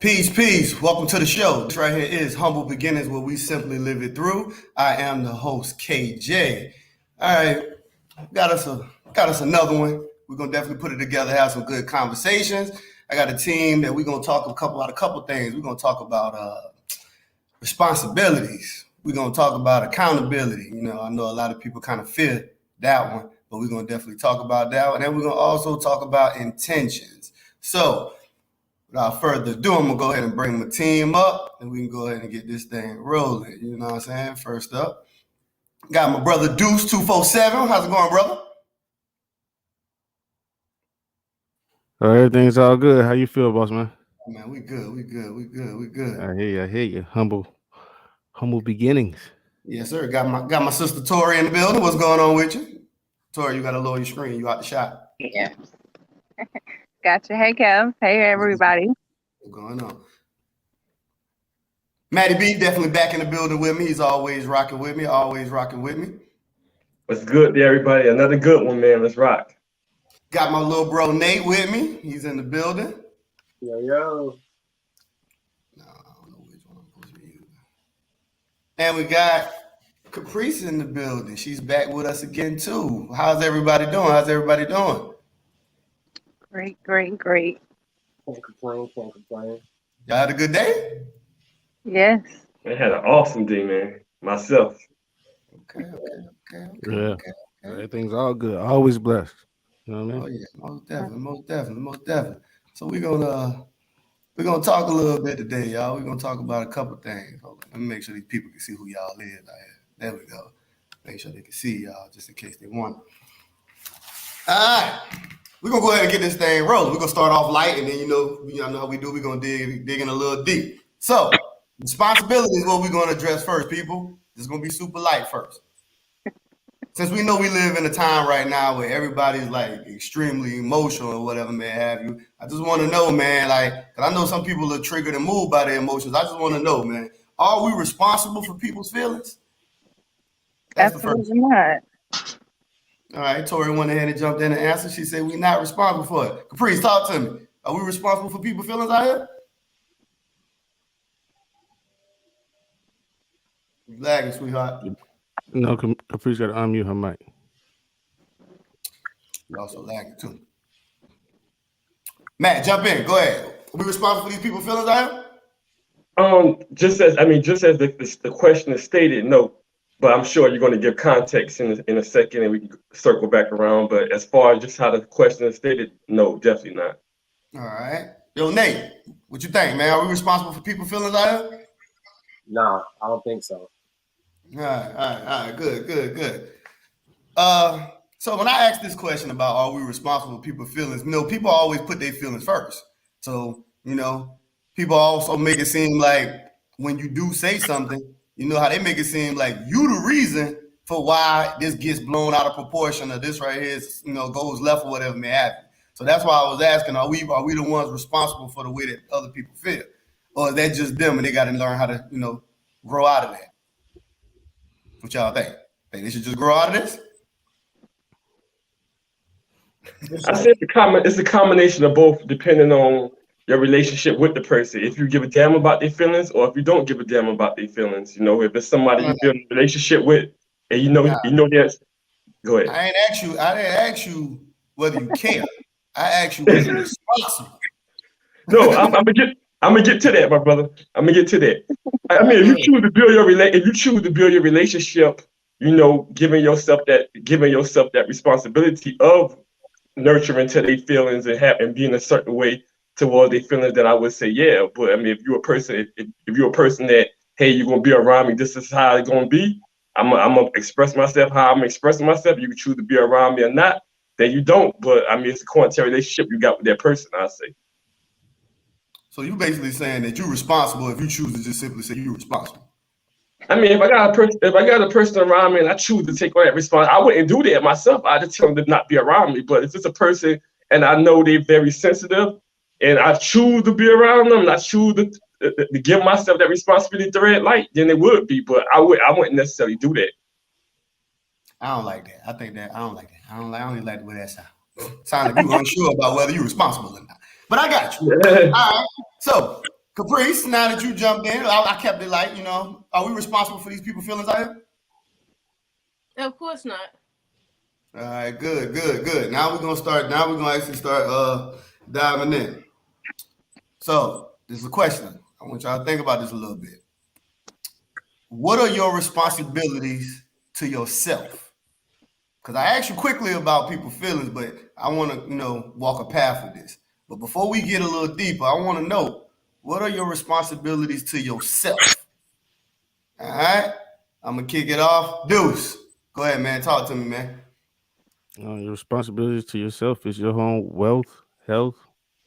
Peace, peace. Welcome to the show. This right here is Humble Beginnings, where we simply live it through. I am the host, KJ. All right, got us another one. We're gonna definitely put it together, have some good conversations. I got a team that we're gonna talk about a couple things. We're gonna talk about responsibilities. We're gonna talk about accountability. I know a lot of people kind of fear that one, but we're gonna definitely talk about that one. And we're gonna also talk about intentions. So without further ado, I'm gonna go ahead and bring my team up and we can go ahead and get this thing rolling. You know what I'm saying? First up, got my brother Deuce 247. How's it going, brother? Everything's all good. How you feel, boss man? Oh, man, we good. I hear you. Humble beginnings. Yes, sir. Got my sister Tori in the building. What's going on with you? Tori, you gotta lower your screen. You out the shot. Yeah. Gotcha. Hey, Kev. Hey, everybody. What's going on? Matty B definitely back in the building with me. He's always rocking with me. What's good to everybody? Another good one, man. Let's rock. Got my little bro Nate with me. He's in the building. Yo. No, I don't know which one I'm supposed to use. And we got Caprice in the building. She's back with us again too. How's everybody doing? Great. Can't complain. Y'all had a good day? Yes. I had an awesome day, man. Myself. Okay. Yeah. Everything's all good. Always blessed. You know what I mean? Oh yeah, most definitely. So we're gonna talk a little bit today, y'all. We're gonna talk about a couple things. Hold on. Let me make sure these people can see who y'all is out here. There we go. Make sure they can see y'all just in case they want. All right. We're gonna go ahead and get this thing rolling. We're gonna start off light, and then y'all know how we do. We're gonna dig in a little deep. So, responsibility is what we're gonna address first, people. This is gonna be super light first. Since we know we live in a time right now where everybody's like extremely emotional or whatever may have you, I just want to know, man, cause I know some people are triggered and moved by their emotions. I just want to know, man, are we responsible for people's feelings? That's absolutely not. All right, Tori went ahead and jumped in and answered. She said we're not responsible for it. Caprice, talk to me. Are we responsible for people's feelings out here? You lagging, sweetheart. No, Caprice got to unmute her mic. You're also lagging too. Matt, jump in. Go ahead. Are we responsible for these people's feelings out here? Just as the question is stated, no. But I'm sure you're going to give context in a second, and we can circle back around. But as far as just how the question is stated, no, definitely not. All right. Yo, Nate, what you think, man? Are we responsible for people's feelings out here? Nah, I don't think so. All right. Good. So when I ask this question about are we responsible for people's feelings, people always put their feelings first. So, people also make it seem like when you do say something, how they make it seem like you the reason for why this gets blown out of proportion or this right here is, goes left or whatever may happen. So that's why I was asking, are we the ones responsible for the way that other people feel? Or is that just them and they got to learn how to, grow out of that? What y'all think? Think they should just grow out of this? I say it's a combination of both, depending on your relationship with the person. If you give a damn about their feelings, or if you don't give a damn about their feelings. If it's somebody you build a relationship with, and you know that. Go ahead. I didn't ask you whether you care. I asked you whether you're responsible. No, I'm gonna get to that, my brother. I'm gonna get to that. I mean, if you choose to build your relationship, giving yourself that responsibility of nurturing to their feelings and being a certain way towards their feelings, then I would say yeah. But I mean, if you're a person that, hey, you're gonna be around me, this is how it's gonna be. I'm gonna express myself how I'm expressing myself. You can choose to be around me or not, then you don't. But I mean, it's a quantity relationship you got with that person, I say. So you basically saying that you're responsible if you choose to just simply say you're responsible. I mean, if I got a person around me and I choose to take on that responsibility, I wouldn't do that myself. I just tell them to not be around me. But if it's a person and I know they're very sensitive, and I choose to be around them, and I choose to give myself that responsibility to red light, then it would be. But I wouldn't necessarily do that. I don't like that. I don't like that. I don't even like the way that sounds. Sounds like you're unsure about whether you're responsible or not. But I got you. All right. So Caprice, now that you jumped in, I kept it light, you know. Are we responsible for these people's feelings out here? Of course not. All right, good. Now we're gonna actually start diving in. So this is a question. I want y'all to think about this a little bit. What are your responsibilities to yourself? Because I asked you quickly about people's feelings, but I want to, walk a path with this. But before we get a little deeper, I want to know, what are your responsibilities to yourself? All right, I'm gonna kick it off. Deuce, go ahead, man. Talk to me, man. Your responsibilities to yourself is your own wealth, health,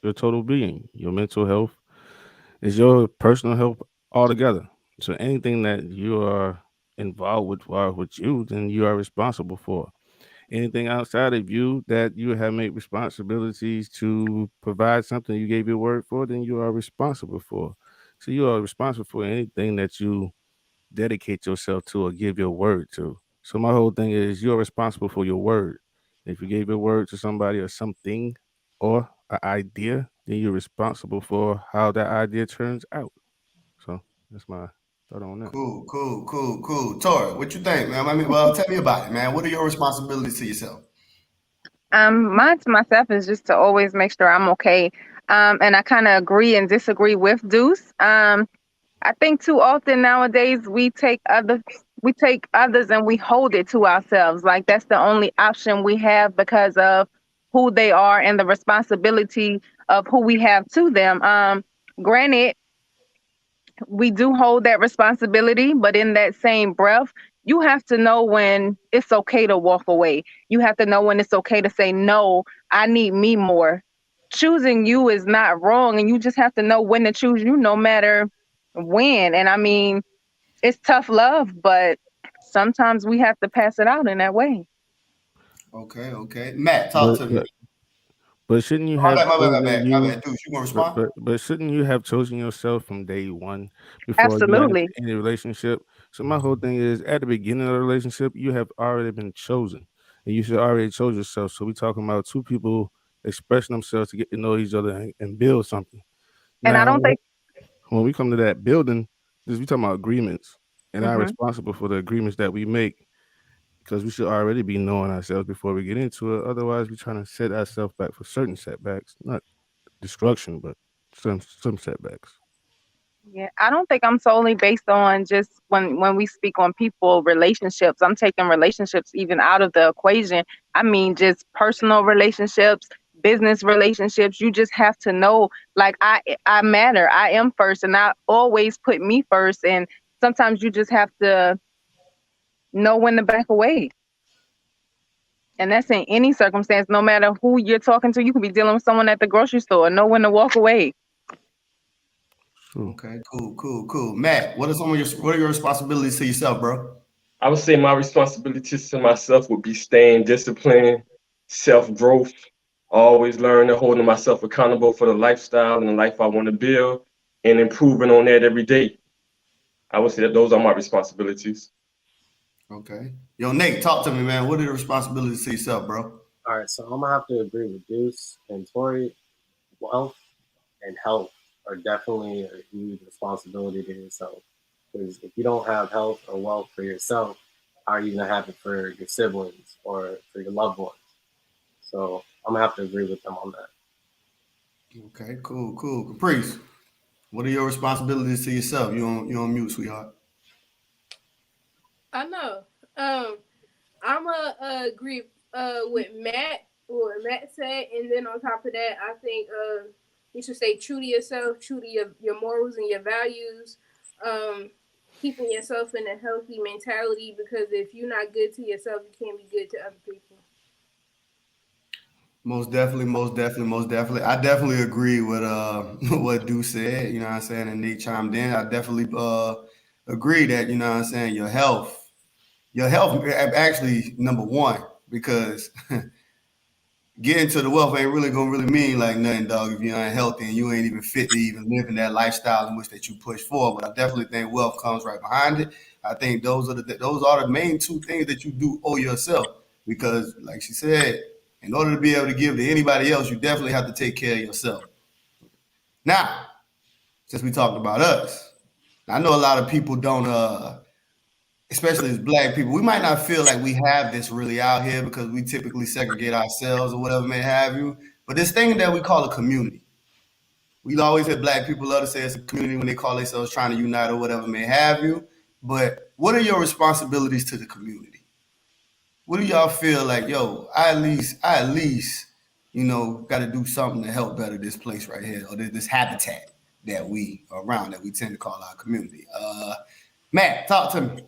your total being, your mental health, is your personal health altogether. So anything that you are involved with you, then you are responsible for. Anything outside of you that you have made responsibilities to provide something you gave your word for, then you are responsible for. So you are responsible for anything that you dedicate yourself to or give your word to. So my whole thing is you're responsible for your word. If you gave your word to somebody or something or an idea, then you're responsible for how that idea turns out. So that's my thought on that. Cool. Tori, what you think, man? Tell me about it, man. What are your responsibilities to yourself? Mine to myself is just to always make sure I'm okay. And I kind of agree and disagree with Deuce. I think too often nowadays we take others and we hold it to ourselves. Like that's the only option we have because of who they are and the responsibility of who we have to them. Granted, we do hold that responsibility, but in that same breath, you have to know when it's okay to walk away. You have to know when it's okay to say, no, I need me more. Choosing you is not wrong, and you just have to know when to choose you, no matter when. And I mean, it's tough love, but sometimes we have to pass it out in that way. Okay. Matt, talk But to me. but, but shouldn't you My have bad, my chosen bad. you? Dude, you want to But, respond? but but shouldn't you have chosen yourself from day one before you got into Absolutely. any relationship? So my whole thing is at the beginning of the relationship, you have already been chosen, and you should already chose yourself. So we talking about two people expressing themselves to get to know each other and build something. And I Now, don't think, when we come to that building, this we talking about agreements, and I'm mhm. responsible for the agreements that we make because we should already be knowing ourselves before we get into it. Otherwise, we're trying to set ourselves back for certain setbacks, not destruction, but some setbacks. Yeah, I don't think I'm solely based on just when we speak on people relationships. I'm taking relationships even out of the equation. I mean, just personal relationships, business relationships. You just have to know, like I matter. I am first, and I always put me first. And sometimes you just have to know when to back away. And that's in any circumstance, no matter who you're talking to. You could be dealing with someone at the grocery store. Know when to walk away. True. Okay, cool. Matt, what are your responsibilities to yourself, bro? I would say my responsibilities to myself would be staying disciplined, self-growth, always learning, holding myself accountable for the lifestyle and the life I want to build, and improving on that every day. I would say that those are my responsibilities. Okay. Yo, Nate, talk to me, man. What are the responsibilities to yourself, bro? All right, so I'm gonna have to agree with Deuce and Tori. Wealth and health are definitely a huge responsibility to yourself. Because if you don't have health or wealth for yourself, how are you gonna have it for your siblings or for your loved ones? So I'm gonna have to agree with them on that. Okay, cool. Caprice, what are your responsibilities to yourself? You on mute, sweetheart. I know. I'm gonna agree with Matt, what Matt said, and then on top of that, I think you should stay true to yourself, true to your morals and your values. Keeping yourself in a healthy mentality, because if you're not good to yourself, you can't be good to other people. Most definitely. I definitely agree with what Deuce said, you know what I'm saying, and Nate chimed in. I definitely agree that, you know what I'm saying, your health actually number one, because getting to the wealth ain't really gonna really mean like nothing, dog, if you're unhealthy and you ain't even fit to even live in that lifestyle in which that you push for. But I definitely think wealth comes right behind it. I think those are the main two things that you do owe yourself, because, like she said, in order to be able to give to anybody else, you definitely have to take care of yourself. Now, since we talked about us, I know a lot of people don't especially as black people, we might not feel like we have this really out here because we typically segregate ourselves or whatever may have you. But this thing that we call a community, we always hear black people love to say it's a community when they call themselves trying to unite or whatever may have you. But what are your responsibilities to the community? What do y'all feel like, yo, I at least, got to do something to help better this place right here or this habitat that we are around that we tend to call our community. Matt, talk to me.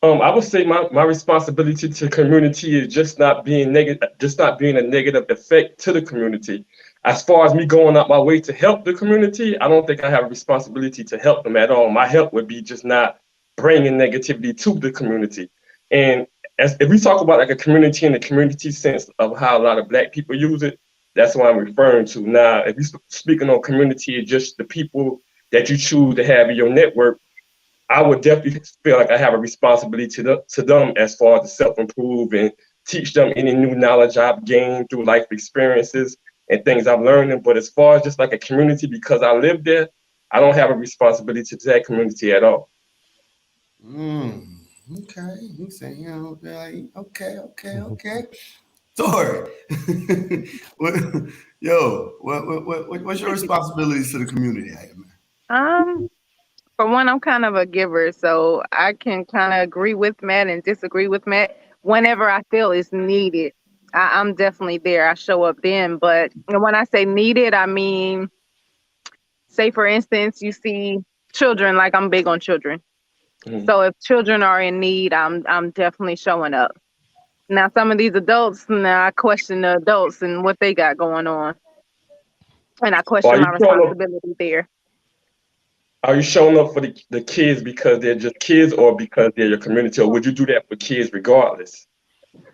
I would say my responsibility to community is just not being negative, just not being a negative effect to the community. As far as me going out my way to help the community, I don't think I have a responsibility to help them at all. My help would be just not bringing negativity to the community. And as if we talk about like a community in the community sense of how a lot of black people use it, that's what I'm referring to. Now, if you're speaking on community, it's just the people that you choose to have in your network. I would definitely feel like I have a responsibility to them as far as to self-improve and teach them any new knowledge I've gained through life experiences and things I've learned. But as far as just like a community, because I live there, I don't have a responsibility to that community at all. Okay. You say, okay. Tori, what's your responsibilities to the community, man? For one, I'm kind of a giver, so I can kind of agree with Matt and disagree with Matt whenever I feel it's needed. I'm definitely there. I show up then. But when I say needed, I mean, say for instance, you see children, like I'm big on children. Mhm. So if children are in need, I'm definitely showing up. Now some of these adults, now I question the adults and what they got going on. And I Are question you my showing up? responsibility there. Are you showing up for the kids because they're just kids, or because they're your community, or would you do that for kids regardless?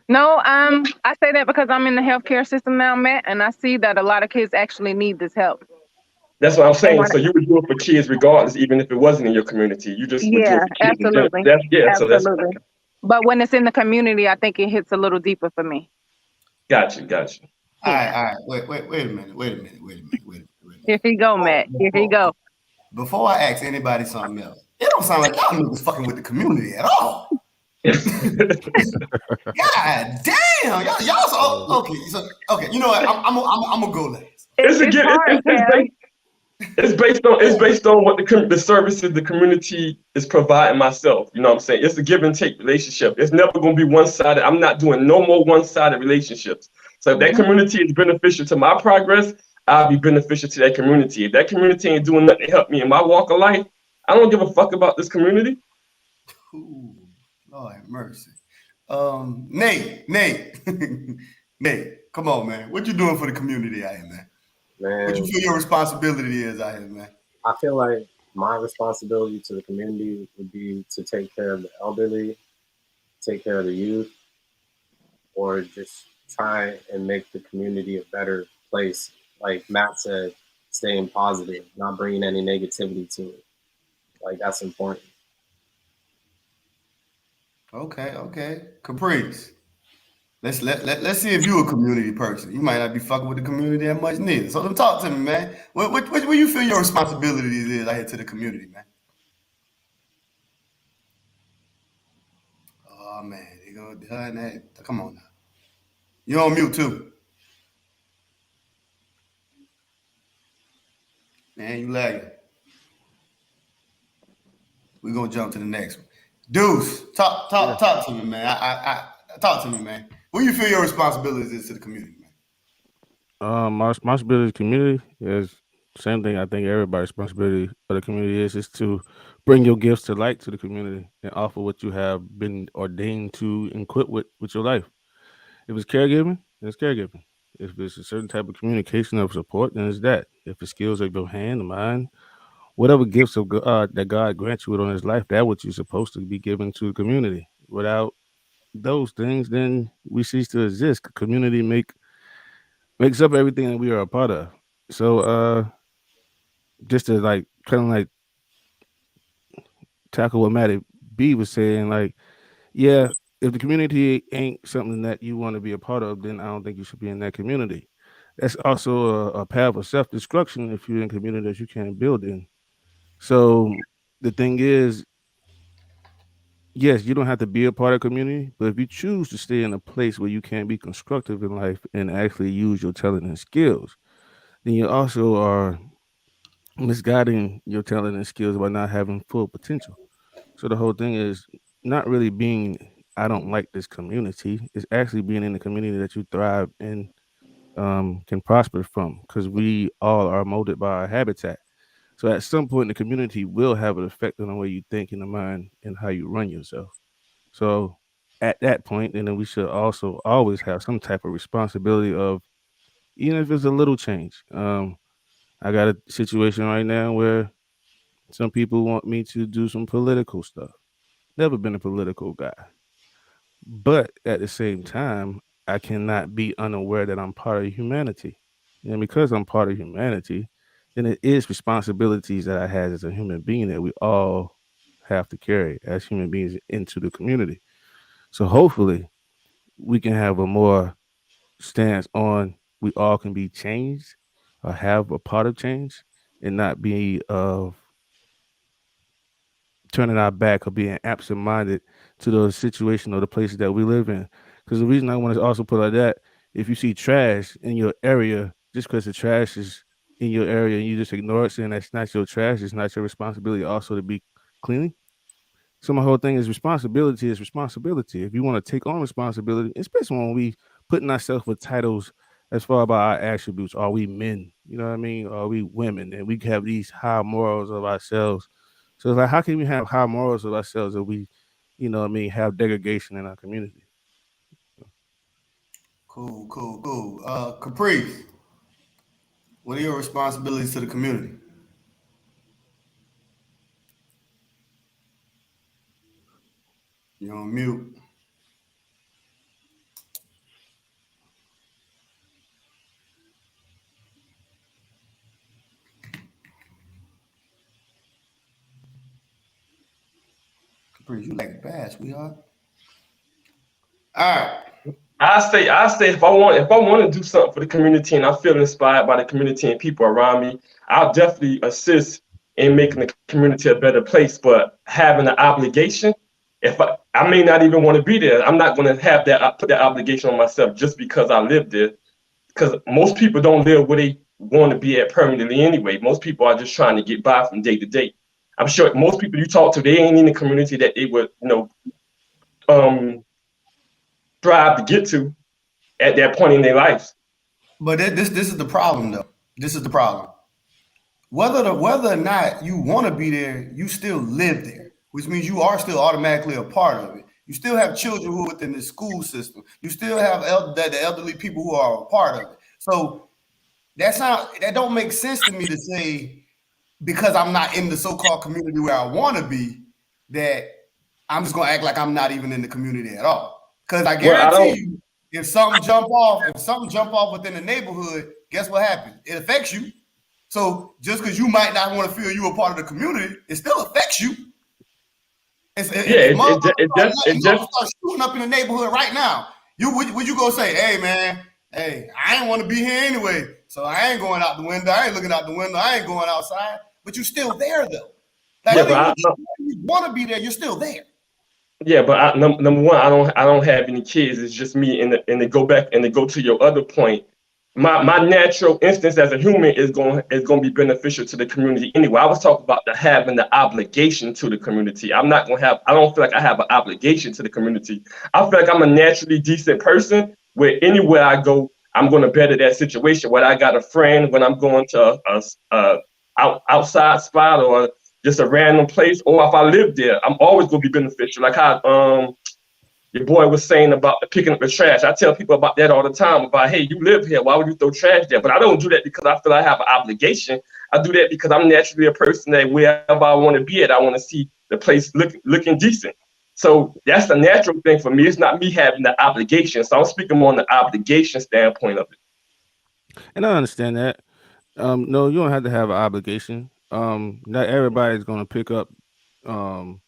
No, I say that because I'm in the healthcare system now, Matt, and I see that a lot of kids actually need this help. That's what I'm And saying. when, So you would do it for kids regardless, even if it wasn't in your community. You just would do it yeah, for kids in general. absolutely, That's yeah. So that's absolutely. But when it's in the community, I think it hits a little deeper for me. got you. Yeah. All right. Wait a minute. Wait a minute. Here he go, Matt. Here he Before, go. before I ask anybody something else, it don't sound like y'all niggas fucking with the community at all. God damn, y'all so okay. So okay, you know what? I'm gonna go last. it's It's again, hard, Kev. it's based on what the services the community is providing myself. You know what I'm saying? It's a give and take relationship. It's never going to be one sided. I'm not doing no more one sided relationships. So if that Mhm. community is beneficial to my progress, I'll be beneficial to that community. If that community ain't doing nothing to help me in my walk of life, I don't give a fuck about this community. Ooh, Lord have mercy. Nate, Nate, come on, man. What you doing for the community out here, man? What you Man, feel your responsibility is out here, man? I feel like my responsibility to the community would be to take care of the elderly, take care of the youth, or just try and make the community a better place. Like Matt said, staying positive, not bringing any negativity to it. Like that's important. Okay. Caprice. Let's see if you a community person. You might not be fucking with the community that much neither. So let talk to me, man. What you feel your responsibilities is out here to the community, man? Oh man, they go behind that. Come on now. You on mute too. Man, you lagging. We're gonna jump to the next one. Deuce, Yeah. talk to me, man. I talk to me, man. What you feel your responsibilities is to the community, man? My responsibility to the community is same thing. I think everybody's responsibility for the community is to bring your gifts to light to the community and offer what you have been ordained to equip with your life. If it's caregiving, then it's caregiving. If it's a certain type of communication of support, then it's that. If it's skills of your hand, the mind, whatever gifts of God that God grants you on His life, that's what you're supposed to be giving to the community. Without those things, then we cease to exist. Community makes up everything that we are a part of. So just to like kind of like tackle what Matty B was saying, like, yeah, if the community ain't something that you want to be a part of, then I don't think you should be in that community. That's also a path of self destruction if you're in a community that you can't build in. So the thing is, yes, you don't have to be a part of the community, but if you choose to stay in a place where you can be constructive in life and actually use your talent and skills, then you also are misguiding your talent and skills by not having full potential. So the whole thing is not really being I don't like this community. It's actually being in the community that you thrive and can prosper from because we all are molded by our habitat. So at some point, the community will have an effect on the way you think in the mind and how you run yourself. So at that point, and then we should also always have some type of responsibility of, even if it's a little change. I got a situation right now where some people want me to do some political stuff. Never been a political guy. But at the same time, I cannot be unaware that I'm part of humanity. And because I'm part of humanity, then it is responsibilities that I have as a human being that we all have to carry as human beings into the community. So hopefully we can have a more stance on we all can be changed or have a part of change and not be of turning our back or being absent-minded to the situation or the places that we live in. Because the reason I want to also put like that, if you see trash in your area, just because the trash is in your area and you just ignore it, saying that's not your trash, it's not your responsibility also to be clean. So my whole thing is responsibility is responsibility. If you want to take on responsibility, especially when we putting ourselves with titles as far about our attributes, are we men? You know what I mean? Are we women? And we have these high morals of ourselves. So it's like, how can we have high morals of ourselves if we, you know what I mean, have degradation in our community? Cool, cool, cool. Caprice, what are your responsibilities to the community? You're on mute. Caprice, you like bad, sweetheart. All right. I say if I want to do something for the community and I feel inspired by the community and people around me, I'll definitely assist in making the community a better place. But having an obligation, if I may not even want to be there, I'm not going to have that put that obligation on myself just because I live there. Because most people don't live where they want to be at permanently anyway. Most people are just trying to get by from day to day. I'm sure most people you talk to, they ain't in the community that they would, um, strive to get to at that point in their lives. But this is the problem though. This is the problem. Whether or not you want to be there, you still live there, which means you are still automatically a part of it. You still have children who are within the school system. You still have the elderly people who are a part of it. So that don't make sense to me to say because I'm not in the so-called community where I want to be that I'm just gonna act like I'm not even in the community at all. Because I Well, I guarantee don't. you, if something jump off within the neighborhood, guess what happens? It affects you. So just because you might not want to feel you a part of the community, it still affects you. Yeah, If it just motherfuckers start shooting up in the neighborhood right now, would you go say, hey man, hey, I ain't want to be here anyway, so I ain't going out the window. I ain't looking out the window. I ain't going outside. But you're still there though. Like yeah, whether but you want to be there, you're still there. yeah, but number one, I don't have any kids. It's just me. And to go back and to go to your other point, my natural instance as a human is going to be beneficial to the community anyway. I was talking about the having the obligation to the community. I'm not going to have. I don't feel like I have an obligation to the community. I feel like I'm a naturally decent person. Where anywhere I go, I'm going to better that situation. Whether I got a friend, when I'm going to outside spot or just a random place, or if I live there, I'm always gonna be beneficial. Like how your boy was saying about the picking up the trash. I tell people about that all the time about, hey, you live here, why would you throw trash there? But I don't do that because I feel I have an obligation. I do that because I'm naturally a person that wherever I want to be at, I want to see the place looking decent. So that's the natural thing for me. It's not me having the obligation. So I'm speaking more on the obligation standpoint of it. And I understand that. No, you don't have to have an obligation. Not everybody's going to pick up the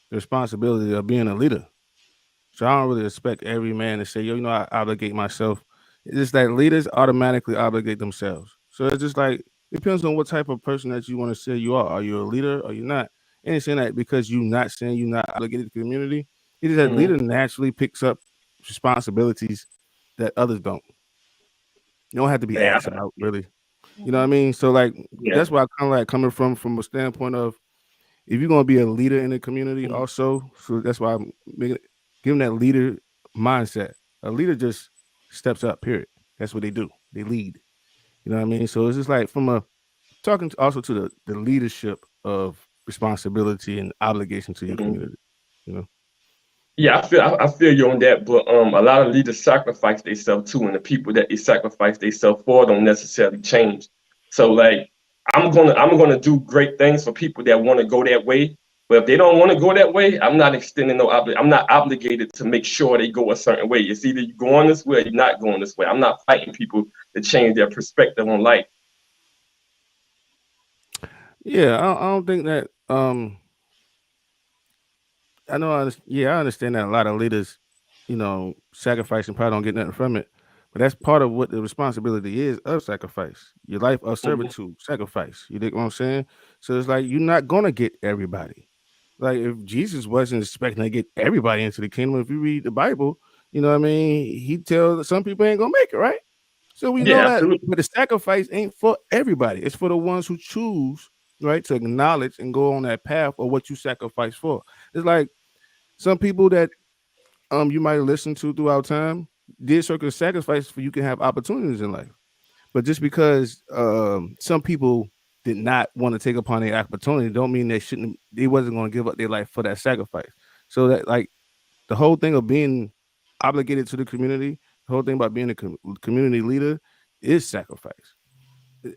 responsibility of being a leader. So I don't really expect every man to say, yo, I obligate myself It's just that leaders automatically obligate themselves. So it's just like depends on what type of person that you want to say you are. Are you a leader or you're not? And it's saying that because you're not saying you're not obligated to the community, it is that Mm-hmm. leader naturally picks up responsibilities that others don't. You don't have to be Yeah. asked about really. You know what I mean? So like Yeah. that's why I kind of like coming from a standpoint of if you're gonna be a leader in the community, Mm-hmm. also, so that's why I'm making giving that leader mindset. A leader just steps up. Period. That's what they do. They lead. You know what I mean? So it's just like from a talking to, also to the leadership of responsibility and obligation to your Mm-hmm. community. You know? Yeah, I feel you on that, but a lot of leaders sacrifice themselves too, and the people that they sacrifice themselves for don't necessarily change. So like I'm gonna do great things for people that want to go that way, but if they don't want to go that way, I'm not extending I'm not obligated to make sure they go a certain way. It's either you going this way or you're not going this way. I'm not fighting people to change their perspective on life. Yeah, I don't think that. I know. Yeah, I understand that a lot of leaders, sacrifice and probably don't get nothing from it. But that's part of what the responsibility is of sacrifice. Your life of Hmm. servitude, sacrifice. You dig what I'm saying? So it's like you're not gonna get everybody. Like if Jesus wasn't expecting to get everybody into the kingdom, if you read the Bible, you know what I mean, he tells that some people ain't gonna make it, right? So we know Yeah, that, absolutely. but the sacrifice ain't for everybody. It's for the ones who choose, right, to acknowledge and go on that path of what you sacrifice for. It's like some people that you might listen to throughout time did certain sacrifices for you can have opportunities in life. But just because some people did not want to take upon their opportunity, don't mean they wasn't going to give up their life for that sacrifice. So that like the whole thing of being obligated to the community, the whole thing about being a community leader is sacrifice.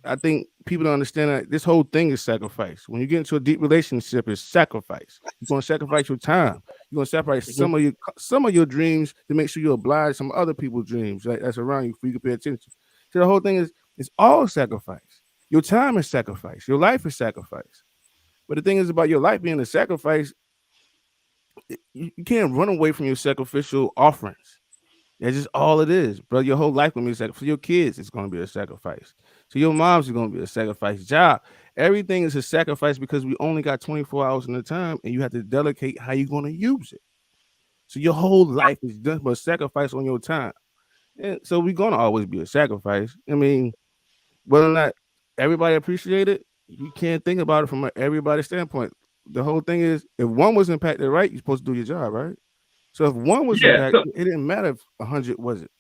I think people don't understand that this whole thing is sacrifice. When you get into a deep relationship, it's sacrifice. You're gonna sacrifice your time. You're gonna sacrifice Hmm. some of your dreams to make sure you oblige some other people's dreams that's around you for you to pay attention. So the whole thing is it's all sacrifice. Your time is sacrifice. Your life is sacrifice. But the thing is about your life being a sacrifice, you can't run away from your sacrificial offerings. That's just all it is, bro. Your whole life gonna be a sacrifice. For your kids, it's gonna be a sacrifice. To your moms, it's gonna be a sacrifice. Job, everything is a sacrifice because we only got 24 hours in the time, and you have to delegate how you're gonna use it. So your whole life is just but sacrifice on your time, and so we're gonna always be a sacrifice. I mean, whether or not everybody appreciate it, you can't think about it from everybody standpoint. The whole thing is, if one was impacted, right, you're supposed to do your job, right? So if one was Yeah. impacted, it didn't matter if 100 wasn't.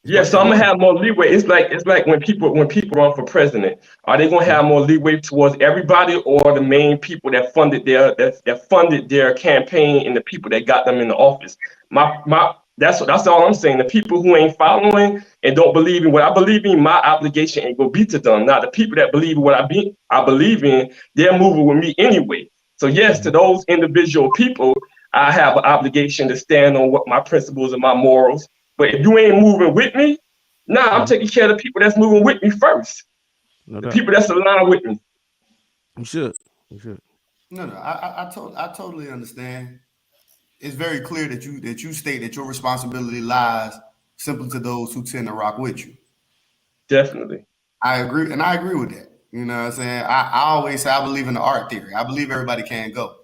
It's Yeah, about so I'm gonna everybody. have more leeway. It's like when people run for president, are they gonna have more leeway towards everybody or the main people that funded their campaign and the people that got them in the office? My that's all I'm saying. The people who ain't following and don't believe in what I believe in, my obligation ain't gonna be to them. Now the people that believe in what I believe in, they're moving with me anyway. So yes, to Mhm. those individual people, I have an obligation to stand on what my principles and my morals. But if you ain't moving with me, nah, I'm Mhm. taking care of the people that's moving with me first. No The doubt. people that's aligned with me. You should. You should. No, I totally understand. It's very clear that you state that your responsibility lies simply to those who tend to rock with you. Definitely. I agree, and I agree with that. You know what I'm saying? I always say I believe in the art theory. I believe everybody can go.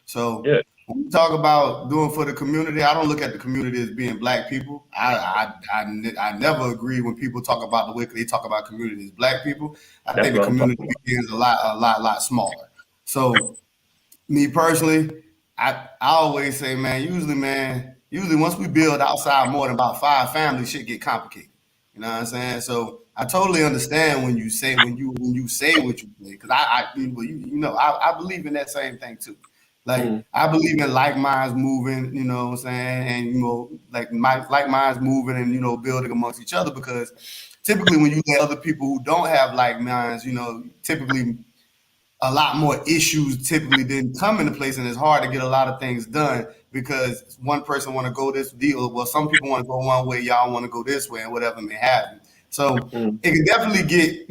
So Yeah, when we talk about doing for the community, I don't look at the community as being black people. I never agree when people talk about the way they talk about community as black people. I that's think the what I'm community talking about. is a lot smaller. So me personally, I always say, usually once we build outside more than about five families, shit get complicated. You know what I'm saying? So I totally understand when you say what you say, because I believe in that same thing too. Like Mm, I believe in like minds moving, you know what I'm saying, and like my like minds moving and building amongst each other, because typically when you let other people who don't have like minds, typically a lot more issues typically didn't come into place, and it's hard to get a lot of things done because one person want to go this deal. Well, some people want to go one way, y'all want to go this way, and whatever may happen. So mm. it can definitely get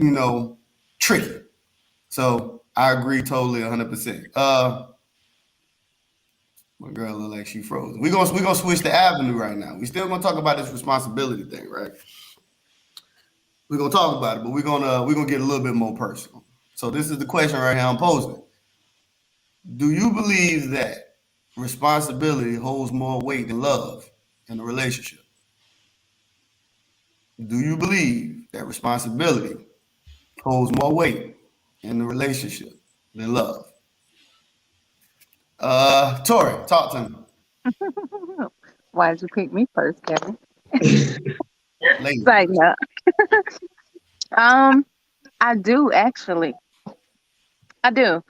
tricky. So I agree totally 100%. My girl look like she froze. We're gonna switch the avenue right now. We still gonna talk about this responsibility thing, right? We're gonna talk about it, but we're gonna get a little bit more personal. So this is the question right here I'm posing. Do you believe that responsibility holds more weight than love in a relationship? Do you believe that responsibility holds more weight in a relationship than love? Tori, talk to me. Why did you pick me first, Kevin? Lady Like, first. no. Um, I do actually. I do.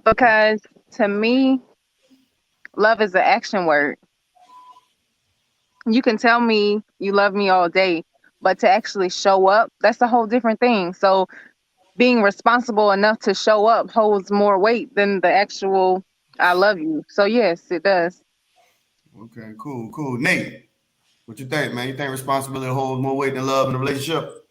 Because to me, love is an action word. You can tell me you love me all day, but to actually show up, that's a whole different thing. So being responsible enough to show up holds more weight than the actual I love you. So yes, it does. Okay, cool. Nate, what you think, man? You think responsibility holds more weight than love in a relationship?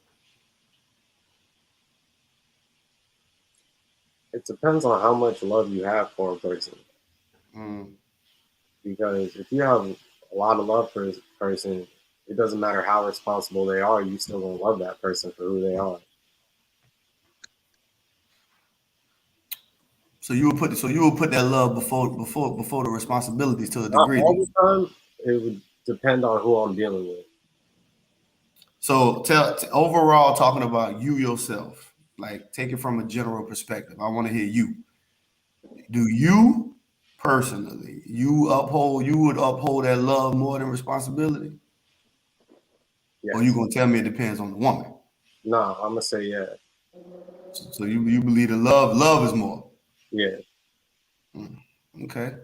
It depends on how much love you have for a person. Mm, Because if you have a lot of love for a person, it doesn't matter how responsible they are, you still gonna love that person for who they are. so you would put that love before the responsibilities to a Not degree. all the time. It would depend on who I'm dealing with. So overall, talking about you yourself, like take it from a general perspective. I want to hear you. Do you personally you would uphold that love more than responsibility? Or you Yes. gonna tell me it depends on the woman? No, I'm gonna say yeah. So you believe that love is more. Yeah. Okay.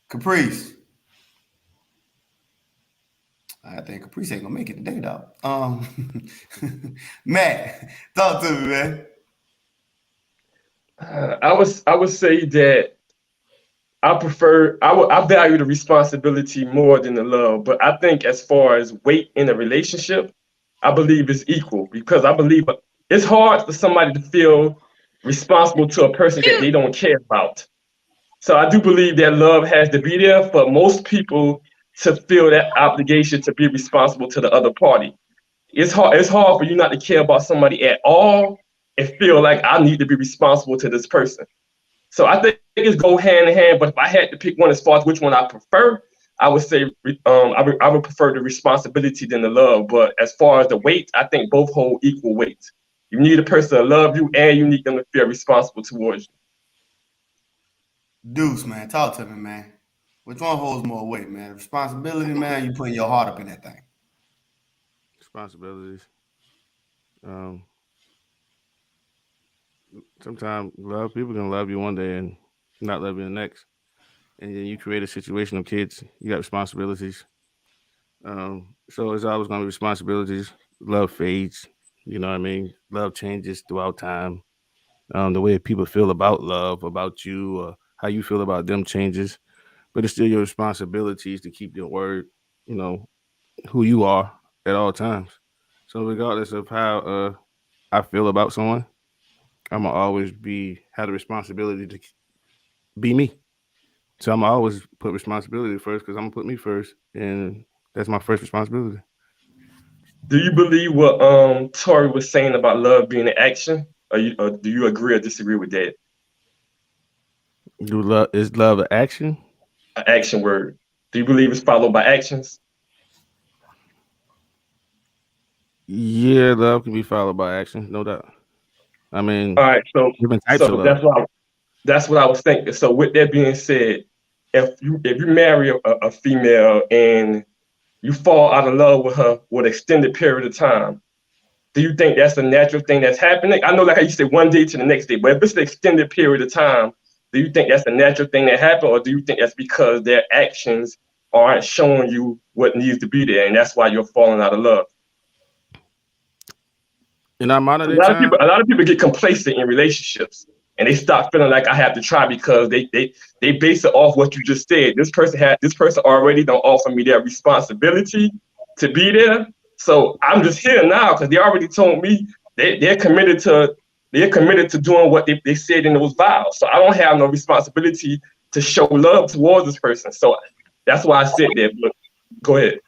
Caprice. I think Caprice ain't gonna make it today, dog. Matt, talk to me, man. I would say that I value the responsibility more than the love, but I think as far as weight in a relationship, I believe it's equal because I believe it's hard for somebody to feel responsible to a person that they don't care about. So I do believe that love has to be there for most people to feel that obligation to be responsible to the other party. It's hard for you not to care about somebody at all and feel like I need to be responsible to this person. So I think it's go hand in hand. But if I had to pick one as far as which one I prefer, I would say I would prefer the responsibility than the love. But as far as the weight, I think both hold equal weight. You need a person to love you, and you need them to feel responsible towards you. Deuce, man, talk to me, man. Which one holds more weight, man? Responsibility, man. You putting your heart up in that thing. Responsibilities. Um, Sometimes love people can love you one day and not love you the next, and then you create a situation of kids. You got responsibilities. So it's always going to be responsibilities. Love fades. You know what I mean? Love changes throughout time. The way people feel about love, about you, how you feel about them changes. But it's still your responsibilities to keep your word. You know who you are at all times. So regardless of how I feel about someone, I'm gonna always be have the responsibility to be me. So I'm gonna always put responsibility first because I'm gonna put me first, and that's my first responsibility. Do you believe what Tori was saying about love being an action, or do you agree or disagree with that? Do love is love an action? An action word. Do you believe it's followed by actions? Yeah, love can be followed by action, no doubt. I All mean, right, so different types so of that's love. why that's what I was thinking. So with that being said, if you marry a female and you fall out of love with her with an extended period of time, do you think that's a natural thing that's happening? I know, like how you say, one day to the next day, but if it's an extended period of time, do you think that's a natural thing that happened, or do you think that's because their actions aren't showing you what needs to be there, and that's why you're falling out of love? In our modern A day lot of people, time, a lot of people get complacent in relationships, and they stop feeling like I have to try because they base it off what you just said. This person already don't offer me that responsibility to be there, so I'm just here now because they already told me they're committed to doing what they said in those vows. So I don't have no responsibility to show love towards this person. So that's why I said that. But go ahead.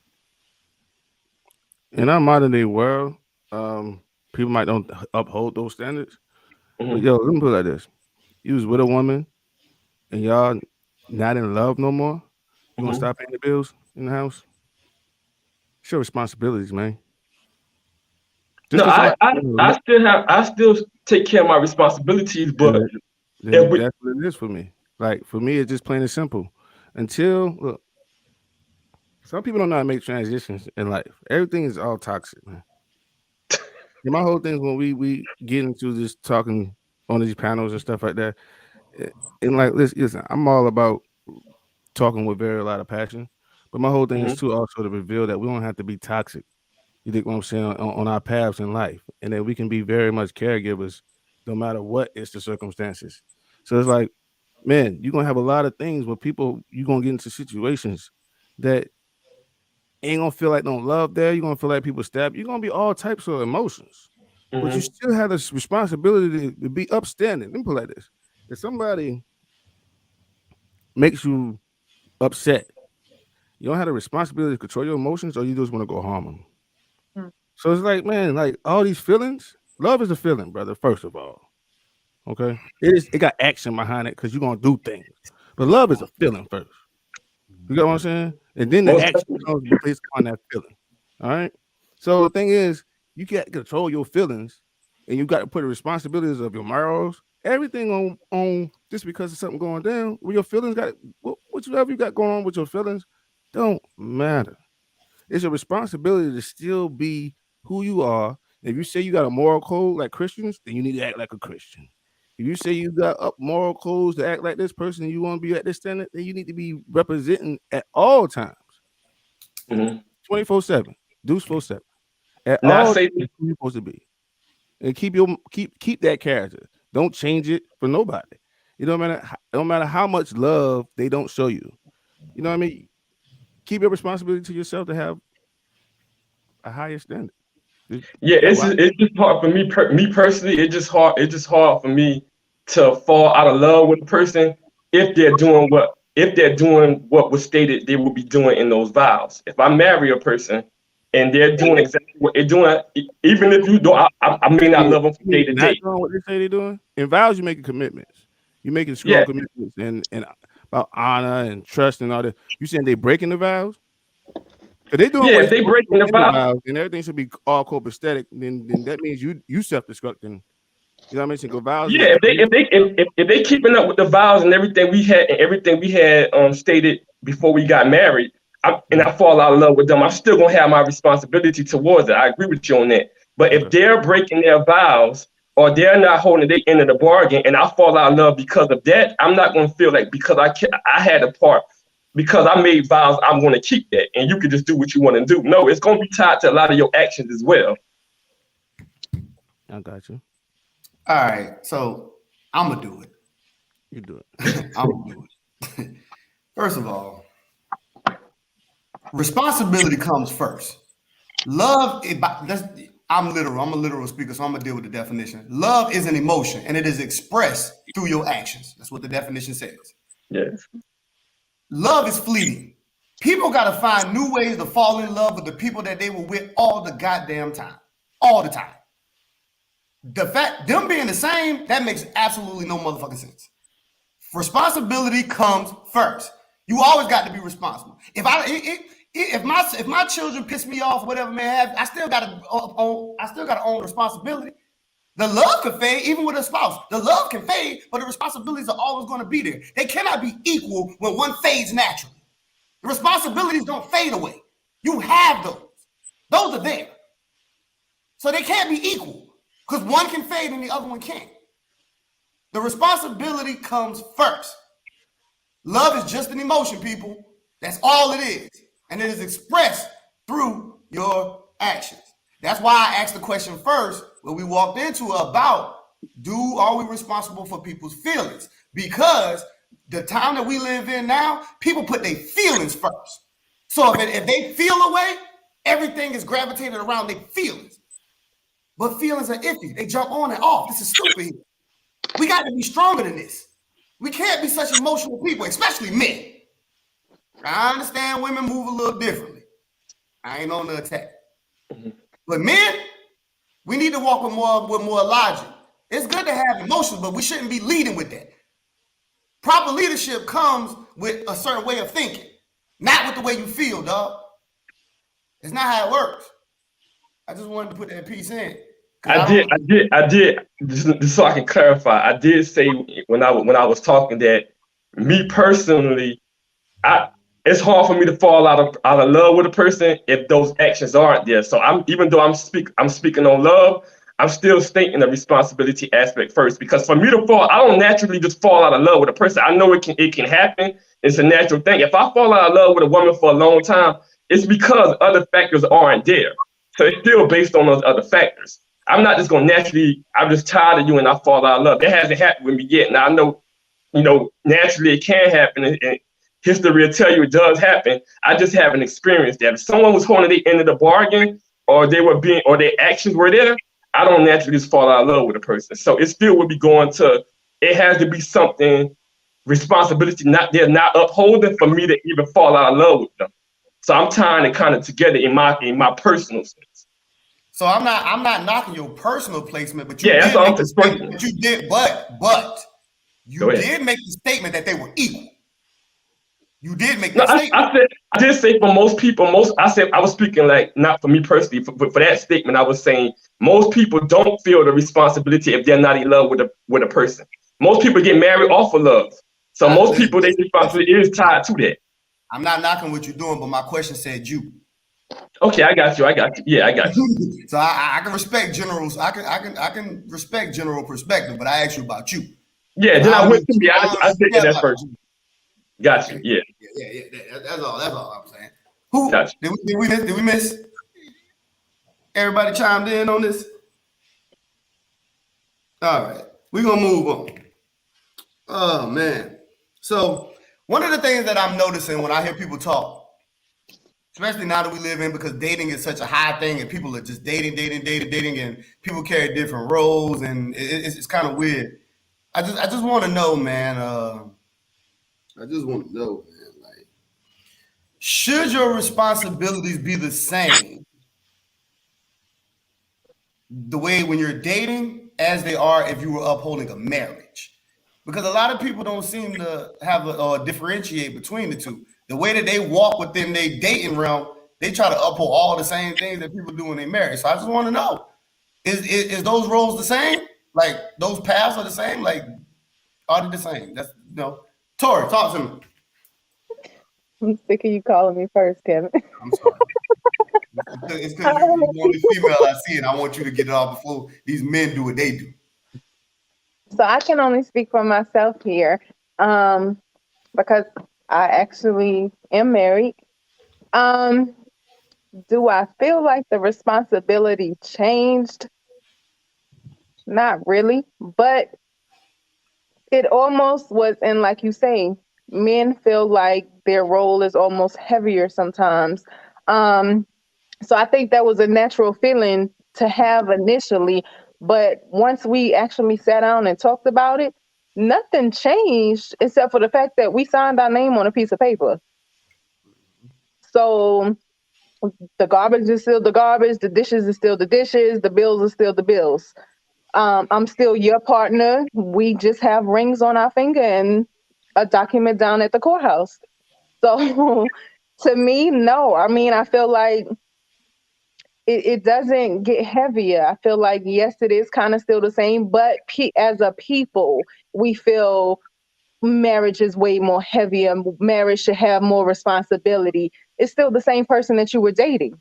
in our modern day world, um, people might don't uphold those standards. But Mhm. yo, let me put it like this: you was with a woman and y'all not in love no more. You gonna Mhm. stop paying the bills in the house? It's your responsibilities, man. Just No, because I, somebody I I still take care of my responsibilities, but then, if then we, that's what it is for me. Like for me, it's just plain and simple. Until look, some people don't know how to make transitions in life. Everything is all toxic, man. And my whole thing is when we get into this talking on these panels and stuff like that, eh, and like listen, I'm all about talking with very a lot of passion. But my whole thing is Mhm. too also to reveal that we don't have to be toxic. You think what I'm saying on our paths in life, and that we can be very much caregivers, no matter what is the circumstances. So it's like, man, you're gonna have a lot of things where people you're gonna get into situations that ain't gonna feel like no love there. You're gonna feel like people stab. You're gonna be all types of emotions, but you Mhm. still have this responsibility to be upstanding. Let me put it like this: if somebody makes you upset, you don't have the responsibility to control your emotions, or you just want to go harm them. Mm. So it's like, man, like all these feelings, love is a feeling, brother. First of all, okay, it got action behind it because you're gonna do things, but love is a feeling first. You get what I'm saying? And then the Most action definitely. comes to be based on that feeling. All right. So the thing is, you got to control your feelings, and you got to put the responsibilities of your morals, everything on just because of something going down. Where your feelings got whatever you got going on with your feelings, don't matter. It's your responsibility to still be who you are. If you say you got a moral code like Christians, then you need to act like a Christian. If you say you got up moral codes to act like this person and you want to be at this standard, then you need to be representing at all times, Mhm. 24/7, deuce 4/7. At Now I all say, times, who you supposed to be. And keep that character. Don't change it for nobody. You know, no matter how much love they don't show you. You know what I mean? Keep your responsibility to yourself to have a higher standard. yeah, That's why it's just hard for me. Me personally, it's just hard for me to fall out of love with a person if they're doing what was stated they will be doing in those vows. If I marry a person and they're doing exactly what they're doing, even if you don't, I may not love them from day you to not day. doing what they say they're doing. In vows, you're making commitments. You're making strong Yeah, commitments and about honor and trust and all that. You saying they breaking the vows? If they doing yeah. what they If they supposed to breaking do the in the vow, vows, and everything should be all copacetic, then that means you self-destructing. You know what I mean? So vows is yeah, if they keeping up with the vows and everything we had stated before we got married, and I fall out of love with them, I'm still gonna have my responsibility towards it. I agree with you on that. But if okay. they're breaking their vows or they're not holding their end of the bargain, and I fall out of love because of that, I'm not gonna feel like because I had a part because I made vows, I'm gonna keep that, and you can just do what you want to do. No, it's gonna be tied to a lot of your actions as well. I got you. All right, so I'm gonna do it. You do it. I'm gonna do it. First of all, responsibility comes first. Love, I'm literal. I'm a literal speaker, so I'm gonna deal with the definition. Love is an emotion, and it is expressed through your actions. That's what the definition says. Yeah. Love is fleeting. People gotta find new ways to fall in love with the people that they were with all the goddamn time, all the time. The fact them being the same, that makes absolutely no motherfucking sense. Responsibility comes first. You always got to be responsible. If my children piss me off, whatever may have, I still gotta own responsibility. The love can fade even with a spouse. The love can fade, but the responsibilities are always going to be there. They cannot be equal when one fades naturally. The responsibilities don't fade away. You have those. Those are there. So they can't be equal because one can fade and the other one can't. The responsibility comes first. Love is just an emotion, people. That's all it is. And it is expressed through your actions. That's why I asked the question first when we walked into about are we responsible for people's feelings? Because the time that we live in now, people put their feelings first. So if they feel a way, everything is gravitated around their feelings. But feelings are iffy. They jump on and off. This is stupid. We got to be stronger than this. We can't be such emotional people, especially men. I understand women move a little differently. I ain't on the attack. But men, We need to walk with more logic. It's good to have emotions, but we shouldn't be leading with that. Proper leadership comes with a certain way of thinking, not with the way you feel, dog. It's not how it works. I just wanted to put that piece in. I did. Just so I can clarify, I did say when I was talking that me personally, it's hard for me to fall out of love with a person if those actions aren't there. So even though I'm speaking on love, I'm still stating the responsibility aspect first, because for me to fall, I don't naturally just fall out of love with a person. I know it can happen. It's a natural thing. If I fall out of love with a woman for a long time, it's because other factors aren't there. So it's still based on those other factors. I'm not just gonna naturally, I'm just tired of you and I fall out of love. That hasn't happened with me yet. Now I know, naturally it can happen, and history will tell you it does happen. I just haven't experienced that. If someone was holding the end of the bargain, or their actions were there, I don't naturally just fall out of love with a person. So it still would be it has to be something, responsibility not upholding for me to even fall out of love with them. So I'm tying it kind of together in my personal sense. So I'm not knocking your personal placement, but you that's all I'm saying. But you did make the statement that they were equal. You did make that statement. I did say for most people, I was speaking like not for me personally, but for that statement, I was saying most people don't feel the responsibility if they're not in love with a person. Most people get married off of love. So most people, their responsibility is tied to that. I'm not knocking what you're doing, but my question said you. Okay, I got you. Yeah, I got you. So I can respect generals. I can respect general perspective, but I asked you about you. Yeah, then I went to me. I said that first. Got you. Yeah. That's all I'm saying. Who gotcha. Did we miss? Everybody chimed in on this. All right, we're gonna move on. Oh man. So one of the things that I'm noticing when I hear people talk, especially now that we live in, because dating is such a high thing and people are just dating, and people carry different roles, and it's kind of weird. I just want to know, man. Like, should your responsibilities be the same the way when you're dating as they are if you were upholding a marriage? Because a lot of people don't seem to have differentiate between the two. The way that they walk within their dating realm, they try to uphold all the same things that people do when they marry. So I just want to know, is those roles the same? Like those paths are the same? Like, are they the same? That's Tori, talk to me. I'm sick of you calling me first, Kevin. I'm sorry. It's because you're the only female I see, and I want you to get it off before these men do what they do. So I can only speak for myself here, because I actually am married. Do I feel like the responsibility changed? Not really, but it almost was, and like you say, men feel like their role is almost heavier sometimes. So I think that was a natural feeling to have initially, but once we actually sat down and talked about it, nothing changed except for the fact that we signed our name on a piece of paper. So the garbage is still the garbage, the dishes is still the dishes, the bills are still the bills. I'm still your partner. We just have rings on our finger and a document down at the courthouse. So to me, no. I mean, I feel like it doesn't get heavier. I feel like, yes, it is kind of still the same, but as a people, we feel marriage is way more heavier. Marriage should have more responsibility. It's still the same person that you were dating.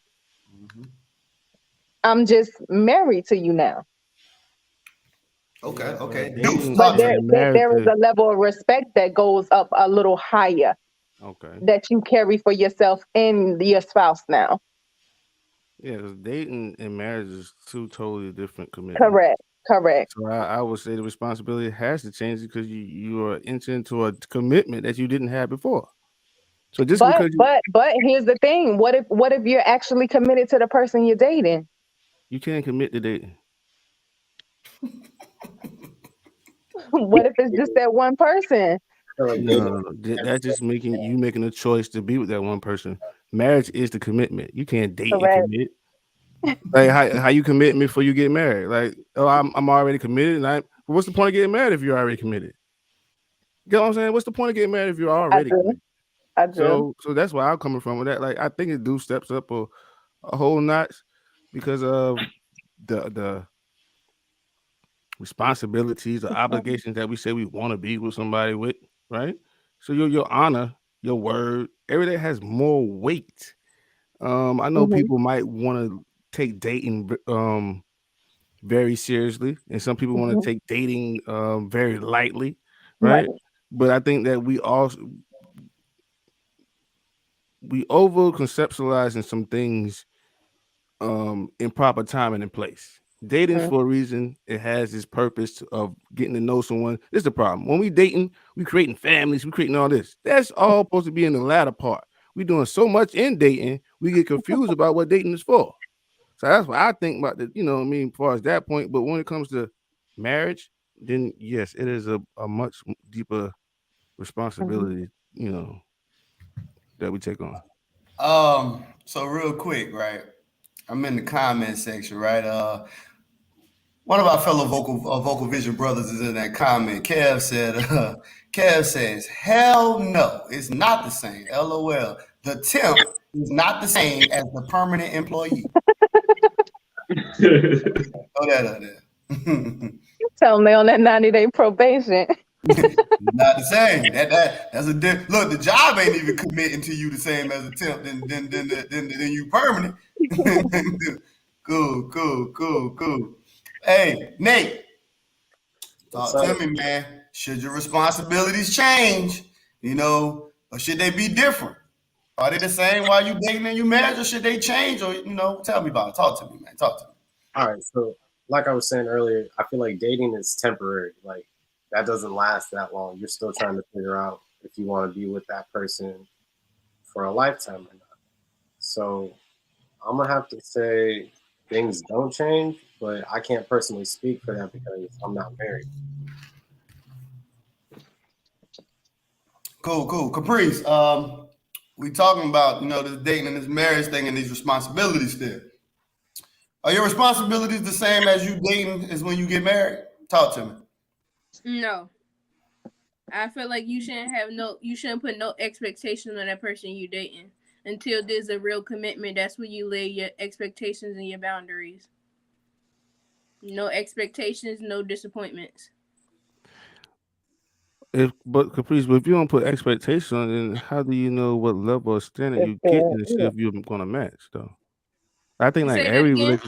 Mm-hmm. I'm just married to you now. Okay. But there is a level of respect that goes up a little higher. Okay. That you carry for yourself and your spouse now. Yeah, because dating and marriage is two totally different commitments. Correct. So I would say the responsibility has to change because you are entering into a commitment that you didn't have before. So just but here's the thing: what if you're actually committed to the person you're dating? You can't commit to dating. What if it's just that one person? No. That's just making a choice to be with that one person. Marriage is the commitment. You can't date and commit. Like how you commit me before you get married? Like, oh, I'm already committed. And what's the point of getting married if you're already committed? You know what I'm saying? What's the point of getting married if you're I already do. committed? I do. So that's where I'm coming from with that. Like, I think it do steps up a whole notch because of the responsibilities, the obligations that we say we want to be with somebody with, right? So your honor, your word, everything has more weight. I know Mm-hmm. people might want to take dating very seriously, and some people want to Mm-hmm. take dating very lightly, Right. right? But I think that we over conceptualizing some things in proper time and in place. Dating's Mm-hmm. for a reason. It has its purpose of getting to know someone. This is the problem. When we dating, we creating families, we creating all this. That's all supposed to be in the latter part. We doing so much in dating, we get confused about what dating is for. So that's what I think about the, you know what I mean, as far as that point. But when it comes to marriage, then yes, it is a much deeper Mm-hmm. responsibility, that we take on. So real quick, right? I'm in the comment section, right? One of our fellow vocal vision brothers is in that comment. Kev said, Kev says, hell no, it's not the same. LOL. The temp is not the same as the permanent employee. Throw that out there. Tell them they on that 90-day probation. Not the same. That's look. The job ain't even committing to you the same as a temp than you permanent. Cool. Hey, Nate, What's talk up? to me, man. Should your responsibilities change? Or should they be different? Are they the same while you dating and you married, or should they change? Or tell me about it. Talk to me, man. Talk to me. All right. So, like I was saying earlier, I feel like dating is temporary. Like that doesn't last that long. You're still trying to figure out if you want to be with that person for a lifetime or not. So, I'm gonna have to say things don't change, but I can't personally speak for that because I'm not married. Cool. Caprice, we talking about, this dating and this marriage thing and these responsibilities there. Are your responsibilities the same as you dating as when you get married? Talk to me. No. I feel like you shouldn't put no expectations on that person you dating until there's a real commitment. That's when you lay your expectations and your boundaries. No expectations, no disappointments. But Caprice, but if you don't put expectations on, then how do you know what level of standard If you getting to see they're, if you're gonna match though? I think like Say that again.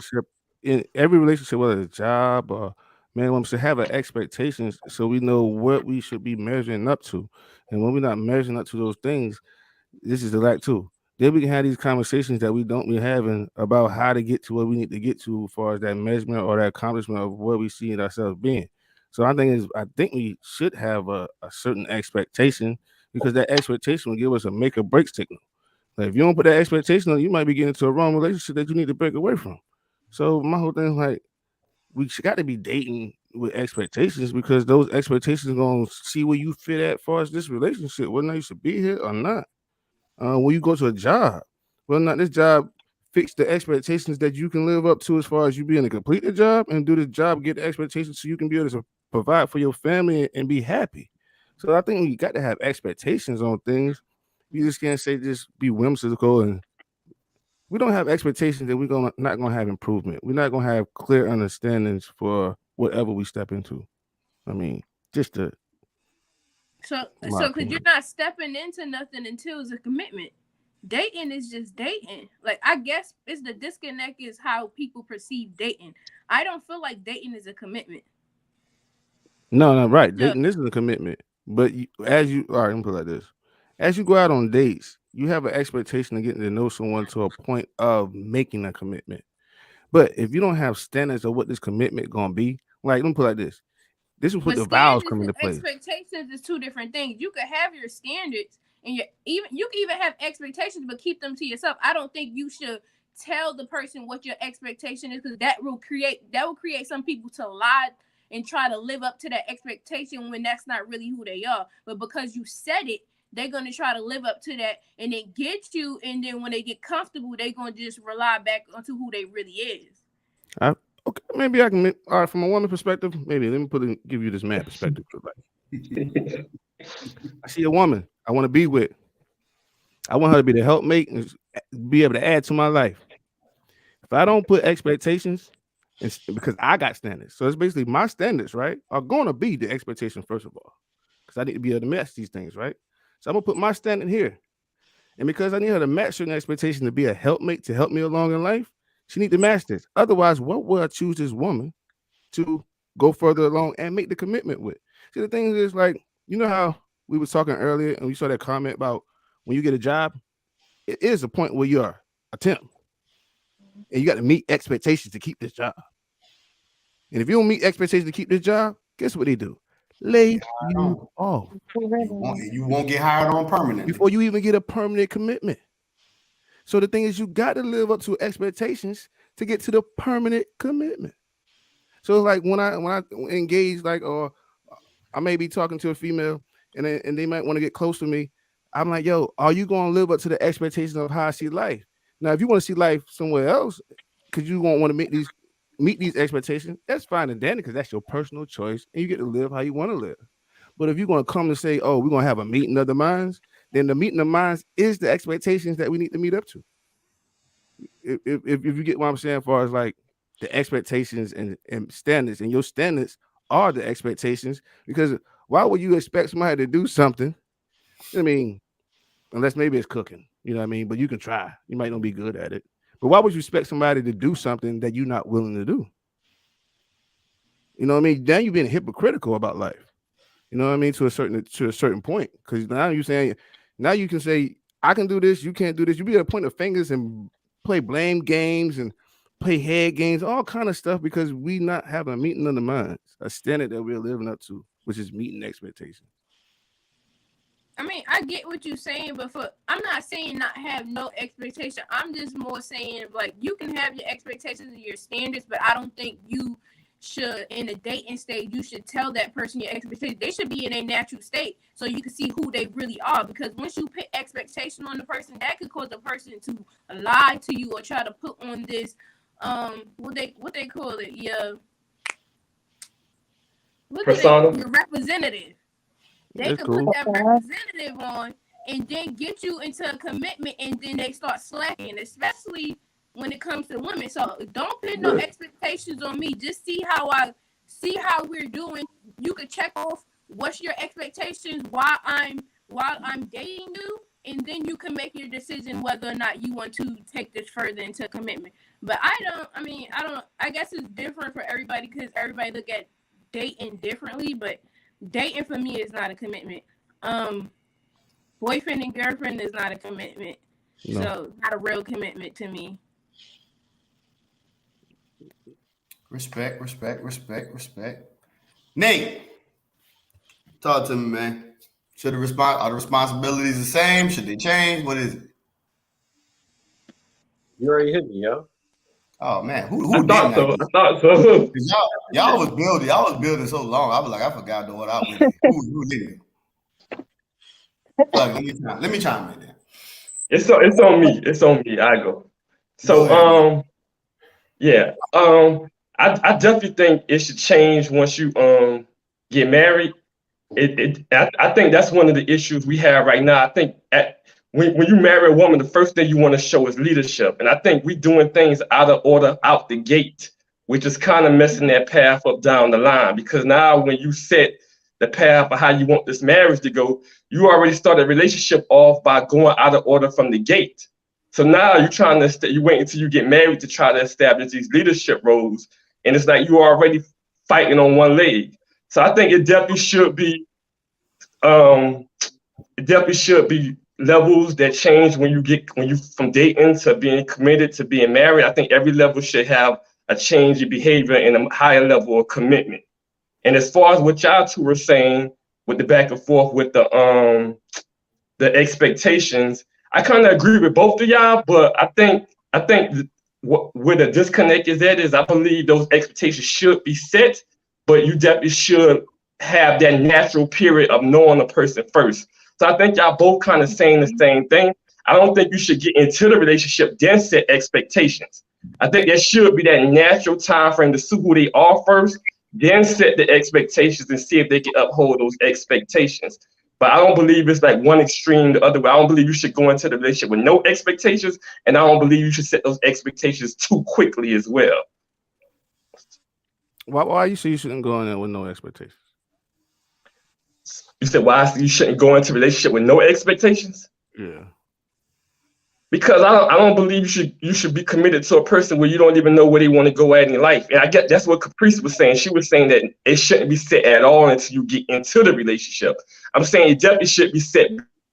in every relationship, whether it's a job or man, woman, should have an expectations so we know what we should be measuring up to. And when we're not measuring up to those things, this is the lack too. Then we can have these conversations that we don't be having about how to get to where we need to get to as far as that measurement or that accomplishment of where we see ourselves being. So I think we should have a certain expectation because that expectation will give us a make or break signal. Like if you don't put that expectation on, you might be getting into a wrong relationship that you need to break away from. So my whole thing is like got to be dating with expectations because those expectations are gonna see where you fit at as far as this relationship, whether or not you should be here or not. When you go to a job, whether or not this job fix the expectations that you can live up to as far as you being to complete the job and do the job, get the expectations so you can be able to provide for your family and be happy. So I think you got to have expectations on things. You just can't say just be whimsical and we don't have expectations that we're not gonna have improvement. We're not gonna have clear understandings for whatever we step into. I mean, just my Because you're opinion. not stepping into nothing until it's a commitment. Dating is just dating. Like I guess it's the disconnect is how people perceive dating. I don't feel like dating is a commitment. No, right. So Dating isn't a commitment, but as you all right, let me put it like this: as you go out on dates, you have an expectation of getting to know someone to a point of making a commitment. But if you don't have standards of what this commitment gonna be, like let me put it like this: this is what but the vows standards come and into place. expectations is two different things. You could have your standards and you can even have expectations, but keep them to yourself. I don't think you should tell the person what your expectation is because that will create some people to lie and try to live up to that expectation when that's not really who they are. But because you said it, they're gonna try to live up to that and then get you, and then when they get comfortable, they're gonna just rely back onto who they really is. Okay, maybe I can. All right, from a woman perspective, maybe let me give you this man perspective. Like, I see a woman I want to be with. I want her to be the helpmate and be able to add to my life. If I don't put expectations, because I got standards, so it's basically my standards, right, are going to be the expectation first of all, because I need to be able to match these things, right? So I'm gonna put my standard here, and because I need her to match certain expectations to be a helpmate to help me along in life, she need to match this. Otherwise, what would I choose this woman to go further along and make the commitment with? See, the thing is, like, you know how we were talking earlier, and we saw that comment about when you get a job, it is a point where you're a temp. And you got to meet expectations to keep this job. And if you don't meet expectations to keep this job, guess what they do? Lay you off. You won't get hired on permanently before you even get a permanent commitment. So the thing is, you got to live up to expectations to get to the permanent commitment. So like when I engage, like, or I may be talking to a female and they might want to get close to me, I'm like, yo, are you going to live up to the expectations of how I see life? Now, if you want to see life somewhere else, because you won't want to meet these expectations, that's fine and dandy, because that's your personal choice, and you get to live how you want to live. But if you're going to come and say, oh, we're going to have a meeting of the minds, then the meeting of minds is the expectations that we need to meet up to. If you get what I'm saying, as far as like the expectations and standards, and your standards are the expectations, because why would you expect somebody to do something? I mean, unless maybe it's cooking, you know what I mean? But you can try. You might not be good at it. But why would you expect somebody to do something that you're not willing to do? You know what I mean? Then you're being hypocritical about life. You know what I mean? To a certain point. Because now you can say, I can do this, you can't do this. You be able to point the fingers and play blame games and play head games, all kind of stuff, because we not having a meeting of the minds, a standard that we're living up to, which is meeting expectations. I mean, I get what you're saying, but I'm not saying not have no expectation. I'm just more saying, like, you can have your expectations and your standards, but I don't think you should, in the dating stage, you should tell that person your expectations. They should be in a natural state so you can see who they really are. Because once you put expectation on the person, that could cause the person to lie to you or try to put on this, what they call it, persona, your representative. They could put that representative on and then get you into a commitment, and then they start slacking, especially when it comes to women. So don't put no expectations on me. Just see how we're doing. You could check off what's your expectations while I'm dating you, and then you can make your decision whether or not you want to take this further into commitment. But I guess it's different for everybody, because everybody look at dating differently, but dating for me is not a commitment. Boyfriend and girlfriend is not a commitment. No. So not a real commitment to me. Respect. Nate, talk to me, man. Are the responsibilities the same? Should they change? What is it? You already hit me, yo. Oh man, who I thought so. Y'all was building so long. I was like, I forgot what I was. Who did it? Let me chime in there. It's on me. It's on me. I go. So I definitely think it should change once you get married. I think that's one of the issues we have right now. I think when you marry a woman, the first thing you want to show is leadership. And I think we're doing things out of order out the gate, which is kind of messing that path up down the line. Because now when you set the path of how you want this marriage to go, you already started a relationship off by going out of order from the gate. So now you wait until you get married to try to establish these leadership roles. And it's like you are already fighting on one leg. So I think it definitely should be levels that change when you from dating to being committed to being married. I think every level should have a change in behavior and a higher level of commitment. And as far as what y'all two were saying with the back and forth with the expectations, I kind of agree with both of y'all, but I think where the disconnect is at is I believe those expectations should be set, but you definitely should have that natural period of knowing a person first. So I think y'all both kind of saying the same thing. I don't think you should get into the relationship, then set expectations. I think there should be that natural time frame to see who they are first, then set the expectations and see if they can uphold those expectations. But I don't believe it's like one extreme the other way. I don't believe you should go into the relationship with no expectations, and I don't believe you should set those expectations too quickly as well. Why you say you shouldn't go in there with no expectations? You said why you shouldn't go into a relationship with no expectations? Yeah. Because I don't believe you should be committed to a person where you don't even know where they want to go at in life. And I get that's what Caprice was saying. She was saying that it shouldn't be set at all until you get into the relationship. I'm saying it definitely should be set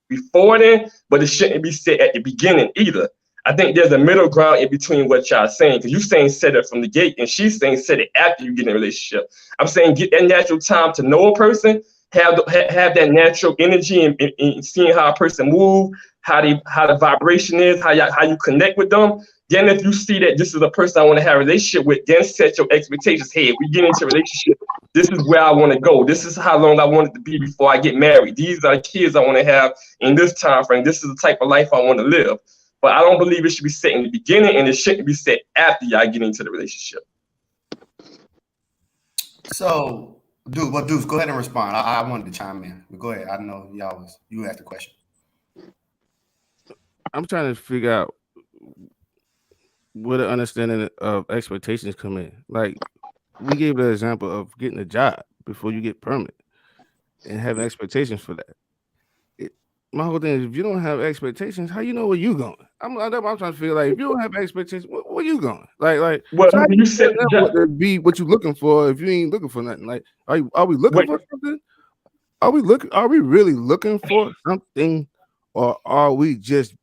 before then, but it shouldn't be set at the beginning either. I think there's a middle ground in between what y'all saying, because you're saying set it from the gate, and she's saying set it after you get in a relationship. I'm saying get that natural time to know a person, have that natural energy and seeing how a person move, how the vibration is, how you connect with them. Then if you see that this is a person I want to have a relationship with, then set your expectations. Hey, if we get into a relationship, this is where I want to go. This is how long I want it to be before I get married. These are the kids I want to have in this time frame. This is the type of life I want to live. But I don't believe it should be set in the beginning, and it shouldn't be set after y'all get into the relationship. So, Deuce, go ahead and respond. I wanted to chime in. But go ahead. I know you asked the question. I'm trying to figure out where the understanding of expectations come in. Like, we gave the example of getting a job before you get permanent and having expectations for that. My whole thing is, if you don't have expectations, how you know where you going? I'm trying to figure, like, if you don't have expectations, where you going? Like, well, so you said what you looking for if you ain't looking for nothing. Like, are we looking for something? Are we really looking for something, or are we just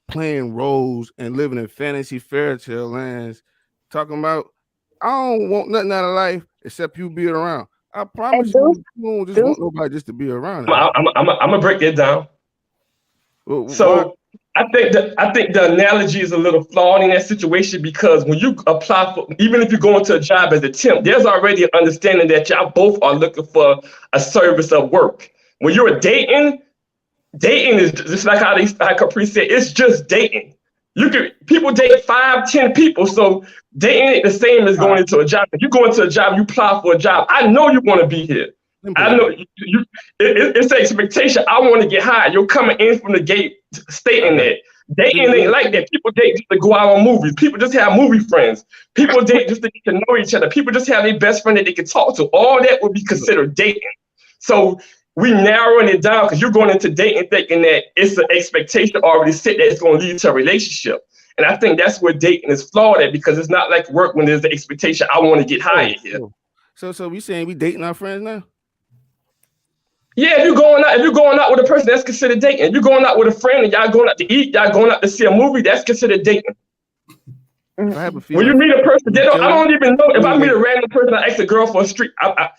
playing roles and living in fantasy fairy tale lands, talking about I don't want nothing out of life except you be around. I promise you don't just want nobody just to be around. I'm gonna break it down. So I think the analogy is a little flawed in that situation, because when you apply for, even if you go into a job as a temp, there's already an understanding that y'all both are looking for a service of work. When you're dating is just like how Capri said, it's just dating. People date 5, 10 people, so dating ain't the same as going into a job. If you go into a job, you apply for a job, I know you want to be here. I know it's an expectation. I want to get hired. You're coming in from the gate stating that. Dating ain't like that. People date just to go out on movies. People just have movie friends. People date just to get to know each other. People just have their best friend that they can talk to. All that would be considered dating. So we narrowing it down, because you're going into dating thinking that it's an expectation already set that it's going to lead to a relationship. And I think that's where dating is flawed at, because it's not like work when there's the expectation I want to get hired here. So we saying we dating our friends now? Yeah, if you're going out with a person, that's considered dating. If you're going out with a friend and y'all going out to eat, y'all going out to see a movie, that's considered dating. When you meet a person, I don't even know. If I meet a random person, I ask a girl for a street, I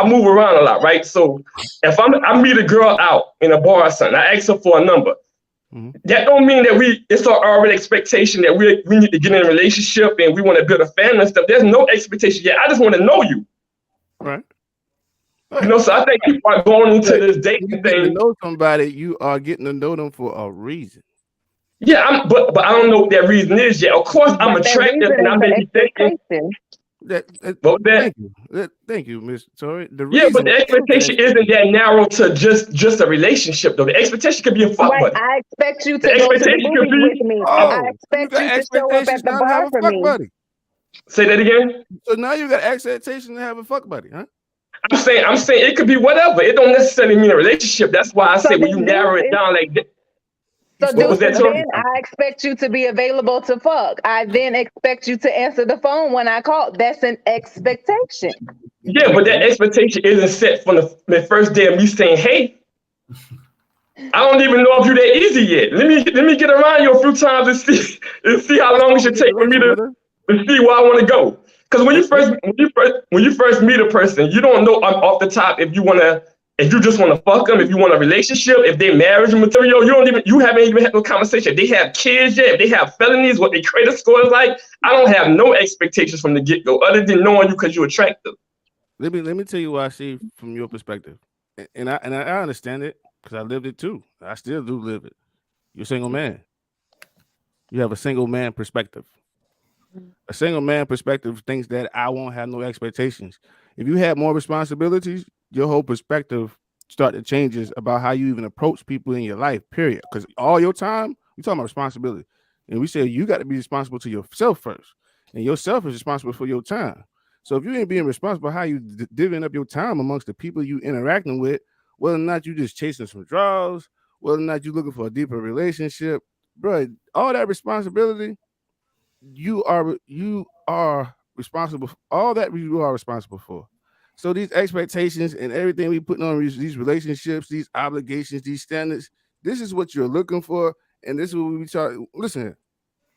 move around a lot, right? So if I meet a girl out in a bar or something, I ask her for a number. That don't mean that it's our already expectation that we need to get in a relationship and we want to build a family and stuff. There's no expectation yet. I just want to know you. Right. You know, so I think people are going into this dating thing. To know somebody, you are getting to know them for a reason. Yeah, but I don't know what that reason is yet. Of course, I'm attractive and I may be thinking. Thank you, Ms. Tori. But the expectation isn't that narrow to just a relationship, though. The expectation could be a fuck buddy. I expect you to go to the movies with me. I expect you to show up at the bar for me. Buddy. Say that again. So now you got expectation to have a fuck buddy, huh? I'm saying it could be whatever. It don't necessarily mean a relationship. That's why I say when you narrow it down like that. So then I expect you to be available to fuck. I then expect you to answer the phone when I call. That's an expectation. Yeah, but that expectation isn't set from the first day of me saying, hey, I don't even know if you're that easy yet. Let me get around you a few times and see how long it should take for me to see where I want to go. Because when you first meet a person, you don't know off the top if you just want to fuck them, if you want a relationship, if they marriage material. You haven't even had no conversation. If they have kids yet, if they have felonies, what their credit score is like. I don't have no expectations from the get-go other than knowing you because you're attractive. Let me tell you what I see from your perspective, and I understand it. because I lived it too. I still do live it. You're a single man. You have a single man perspective. A single man perspective thinks that I won't have no expectations. If you have more responsibilities, your whole perspective start to changes about how you even approach people in your life, period. Because all your time, we talking about responsibility. And we say you got to be responsible to yourself first. And yourself is responsible for your time. So if you ain't being responsible, how you divvying up your time amongst the people you interacting with, whether or not you just chasing some draws, whether or not you looking for a deeper relationship, bro, all that responsibility, you are responsible for all that you are responsible for. So these expectations and everything we putting on these relationships, these obligations, these standards, this is what you're looking for, and this is what we try. Listen,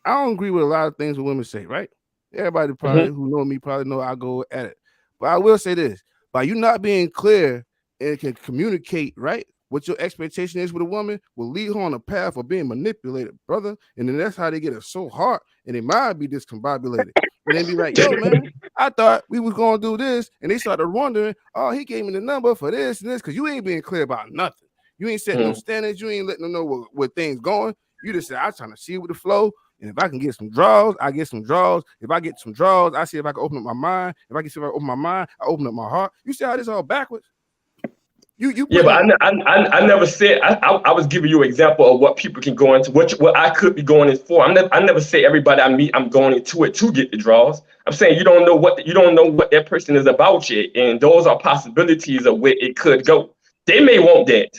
I don't agree with a lot of things what women say, right? Everybody probably who know me probably know I go at it. But I will say this: by you not being clear and can communicate, right, what your expectation is with a woman will lead her on a path of being manipulated, brother. And then that's how they get it so hard, and they might be discombobulated. And they be like, yo, man, I thought we was gonna do this, and they started wondering, oh, he gave me the number for this and this, because you ain't being clear about nothing. You ain't setting no standards, you ain't letting them know where things going. You just said, I'm trying to see with the flow. And if I can get some draws, I get some draws. If I get some draws, I see if I can open up my mind. If I open my mind, I open up my heart. You see how this all backwards? Yeah, but I never said I was giving you an example of what people can go into, what I could be going in for. I never say everybody I meet I'm going into it to get the draws. I'm saying you don't know what that person is about yet, and those are possibilities of where it could go. They may want that.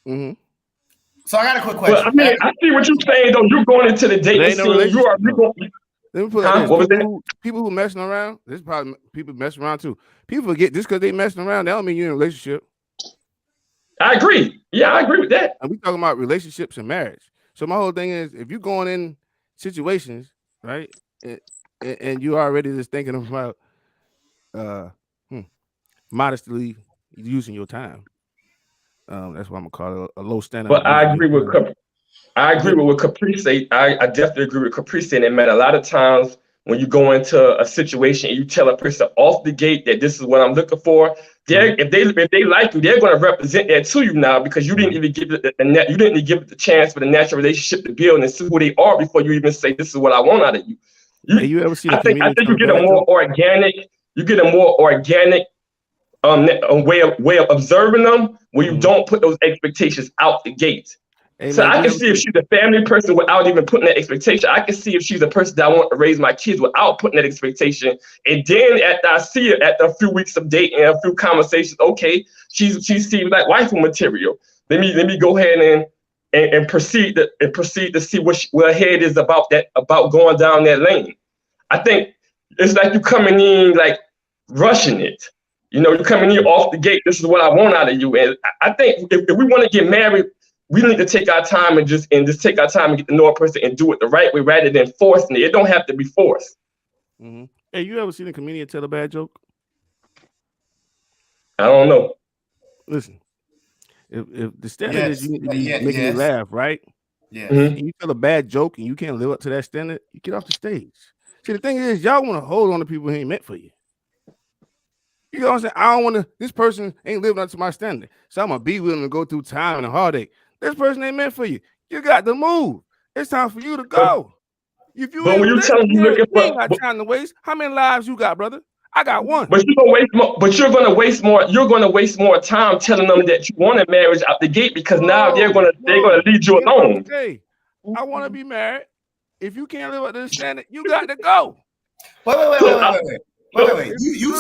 Mm-hmm. So I got a quick question. But I mean, I see what you're saying though. You're going into the dating scene. Let me put it like people who messing around. This is probably people messing around too. People forget just because they messing around, that don't mean you're in a relationship. I agree. Yeah, I agree with that. And we talking about relationships and marriage. So my whole thing is, if you're going in situations, right, and you already just thinking about modestly using your time. That's what I'm gonna call it, a low standard. But I agree with what Caprice say. I definitely agree with Caprice saying that, man. A lot of times when you go into a situation and you tell a person off the gate that this is what I'm looking for, if they like you, they're going to represent that to you now, because you didn't even give it the chance for the natural relationship to build and see who they are before you even say this is what I want out of you. You ever seen? I think you get a more organic. You get a more organic way of observing them, where you don't put those expectations out the gate. Hey, so man, I can see if she's a family person without even putting that expectation. I can see if she's a person that I want to raise my kids without putting that expectation. And then after I see it after a few weeks of dating and a few conversations, okay, she seems like waifu material. Let me go ahead and proceed to see what her head is about going down that lane. I think it's like you coming in like rushing it. You know, you're coming in off the gate. This is what I want out of you. And I think if we want to get married, we need to take our time and just take our time and get to know a person and do it the right way rather than forcing it. It don't have to be forced. Mm-hmm. Hey, you ever seen a comedian tell a bad joke? I don't know. Listen, if the standard is you need to be making you laugh, right? Yeah. And you tell a bad joke and you can't live up to that standard, you get off the stage. See, the thing is, y'all want to hold on to people who ain't meant for you. You know what I'm saying? I don't want to. This person ain't living up to my standard, so I'm gonna be willing to go through time and a heartache. This person ain't meant for you. You got to move. It's time for you to go. If you but when you tell them you looking for, got time to waste. How many lives you got, brother? I got one. But you're gonna waste more. But you're gonna waste more. You're gonna waste more time telling them that you want a marriage out the gate, because now they're gonna lead you alone. Hey, I want to be married. If you can't live up to the standard, you got to go. Wait. You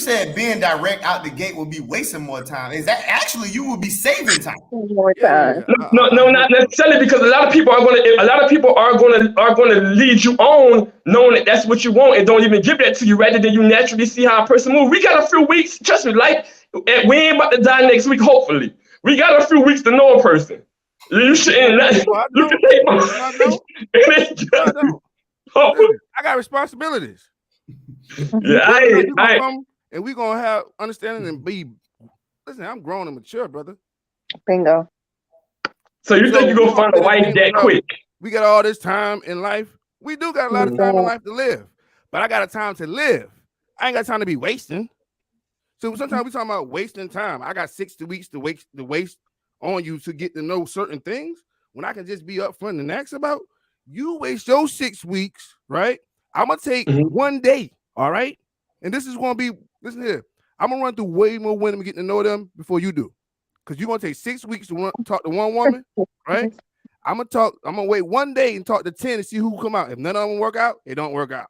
said being direct out the gate will be wasting more time. Is that actually you will be saving time? More time. No, not necessarily, because a lot of people are gonna lead you on knowing that that's what you want and don't even give that to you, rather than you naturally see how a person moves. We got a few weeks, trust me, like we ain't about to die next week, hopefully. We got a few weeks to know a person. You shouldn't you can take I got responsibilities. Yeah, and we gonna have understanding and be. Listen, I'm grown and mature, brother. Bingo. So you think you're gonna find a wife that quick? We got all this time in life. We do got a lot of time in life to live, but I got a time to live. I ain't got time to be wasting. So sometimes we talking about wasting time. I got 60 weeks to waste on you to get to know certain things when I can just be upfront and ask about. You waste your 6 weeks, right? I'm gonna take 1 day, all right? And this is gonna be, listen here. I'm gonna run through way more women getting to know them before you do. Because you're gonna take 6 weeks to talk to one woman, right? I'm gonna wait 1 day and talk to 10 and see who come out. If none of them work out, it don't work out.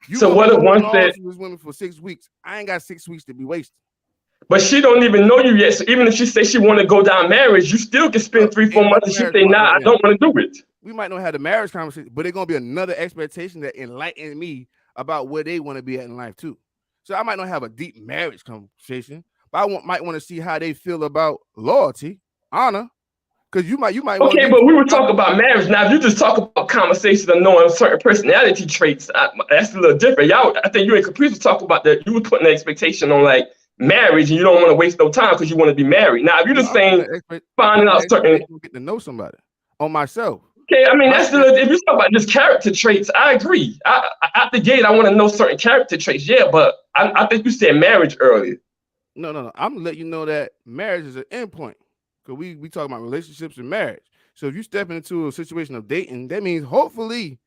You so what if one said this women for 6 weeks? I ain't got 6 weeks to be wasted. But she don't even know you yet. So even if she say she want to go down marriage, you still can spend 3-4 months and she say, nah, I don't want to do it. We might not have the marriage conversation, but it's gonna be another expectation that enlightens me about where they want to be at in life too. So I might not have a deep marriage conversation, but I might want to see how they feel about loyalty, honor. Because you might okay, but we were talking about marriage. Now, if you just talk about conversations of knowing certain personality traits, that's a little different. Y'all, I think you and Caprice were talking about that. You were putting an expectation on like marriage, and you don't want to waste no time because you want to be married. Now, if you're just saying finding out certain, get to know somebody on myself. Okay, I mean that's the, if you talk about just character traits, I agree. At the gate, I want to know certain character traits. Yeah, but I think you said marriage earlier. No. I'm gonna let you know that marriage is an endpoint. Because we talk about relationships and marriage. So if you step into a situation of dating, that means hopefully,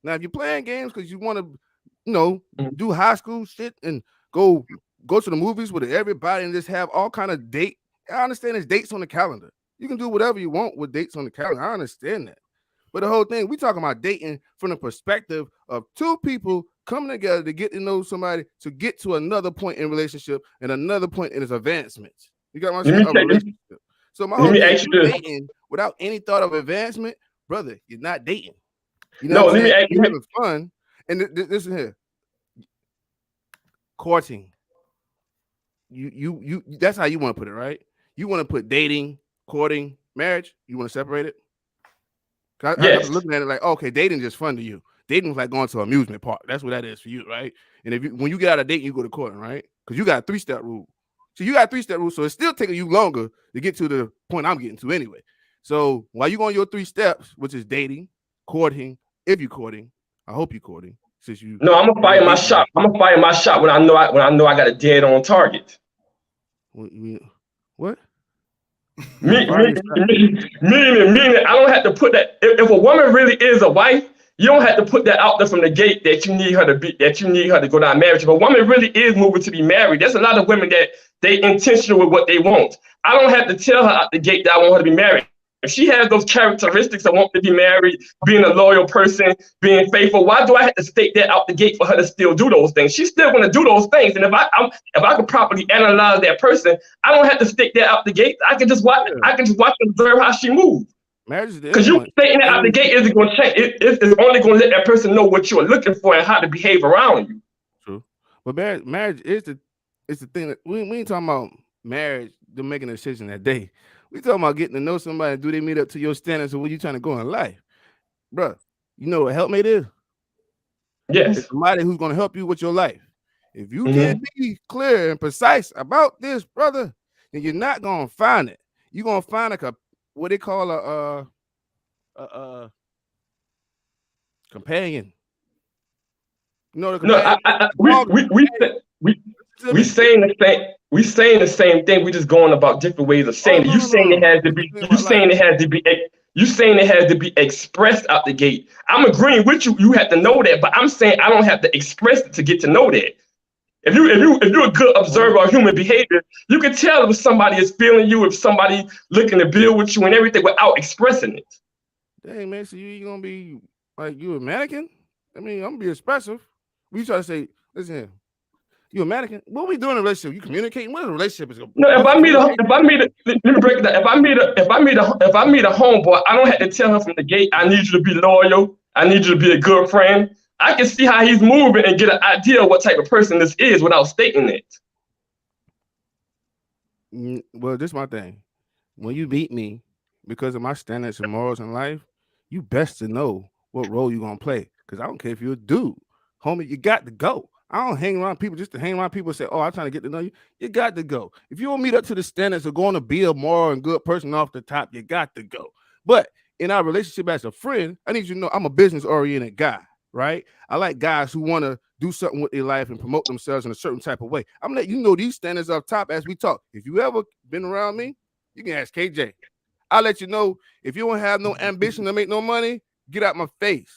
now if you're playing games because you want to, do high school shit and go to the movies with everybody and just have all kind of date. I understand there's dates on the calendar. You can do whatever you want with dates on the calendar. I understand that. But the whole thing, we talking about dating from the perspective of two people coming together to get to know somebody to get to another point in relationship and another point in its advancement. You got what I'm saying? So my whole thing, dating without any thought of advancement, brother, you're not dating. You know, you're having fun. And listen here, courting. You that's how you want to put it, right? You want to put dating, courting, marriage. You want to separate it. I was looking at it like, okay, dating is just fun to you. Dating is like going to an amusement park. That's what that is for you, right? And when you get out of dating, you go to courting, right? Because you got a 3-step rule. So you got a 3-step rule, so it's still taking you longer to get to the point I'm getting to anyway. So while you go on your 3 steps, which is dating, courting, if you're courting, I hope you're courting. Since you I'm gonna fire my shot. I'm gonna fire my shot when I know I got a dead on target. What? Meaning, I don't have to put that. If a woman really is a wife, you don't have to put that out there from the gate that you need her to be, that you need her to go down marriage. If a woman really is moving to be married, there's a lot of women that they intentional with what they want. I don't have to tell her out the gate that I want her to be married. If she has those characteristics of wanting to be married, being a loyal person, being faithful, why do I have to state that out the gate for her to still do those things? She's still going to do those things. And if I could properly analyze that person, I don't have to stick that out the gate. I can just watch. I can just watch and observe how she moves. Because you stating that out the gate isn't going to change. It's only going to let that person know what you're looking for and how to behave around you. True, but marriage is the thing that we ain't talking about marriage. They're making a decision that day. We talking about getting to know somebody. Do they meet up to your standards or where you trying to go in life, bro? You know what helpmate is? Yes, it's somebody who's going to help you with your life. If you can't be clear and precise about this, brother, then you're not going to find it. You're going to find what they call a companion. You know the companion? We saying the same. We saying the same thing. We just going about different ways of saying it. You saying it has to be. You saying it has to be. You saying it has to be expressed out the gate. I'm agreeing with you. You have to know that, but I'm saying I don't have to express it to get to know that. If you're a good observer of human behavior, you can tell if somebody is feeling you, if somebody looking to build with you and everything without expressing it. Dang, man, so you gonna be like you a mannequin? I mean, I'm gonna be expressive. We try to say, listen here, you a mannequin? What we doing in a relationship? You communicating? What is a relationship? No, let me break it down. If I meet a homeboy, I don't have to tell her from the gate, I need you to be loyal. I need you to be a good friend. I can see how he's moving and get an idea of what type of person this is without stating it. Well, this is my thing. When you meet me, because of my standards and morals in life, you best to know what role you're going to play. Because I don't care if you're a dude. Homie, you got to go. I don't hang around people just to hang around people and say, oh, I'm trying to get to know you. You got to go. If you don't meet up to the standards of going to be a moral and good person off the top, you got to go. But in our relationship as a friend, I need you to know I'm a business-oriented guy. right? I like guys who want to do something with their life and promote themselves in a certain type of way. I'm gonna let you know these standards up top as we talk. If you ever been around me, you can ask KJ. I'll let you know if you don't have no ambition to make no money, get out my face.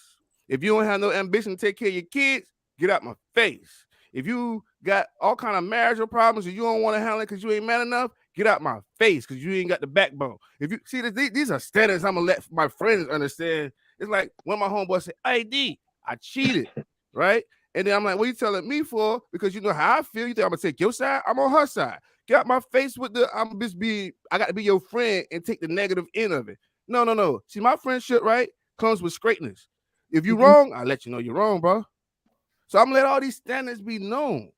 If you don't have no ambition to take care of your kids, get out my face. If you got all kind of marital problems and you don't want to handle it because you ain't man enough, get out my face because you ain't got the backbone. If you see these are standards I'm gonna let my friends understand. It's like when my homeboy said, "Hey D, I cheated," right? And then I'm like, "What are you telling me for?" Because you know how I feel. You think I'm gonna take your side? I'm on her side. Get out my face with the I got to be your friend and take the negative end of it. No. See, my friendship, right, comes with straightness. If you're wrong, I'll let you know you're wrong, bro. So I'm gonna let all these standards be known.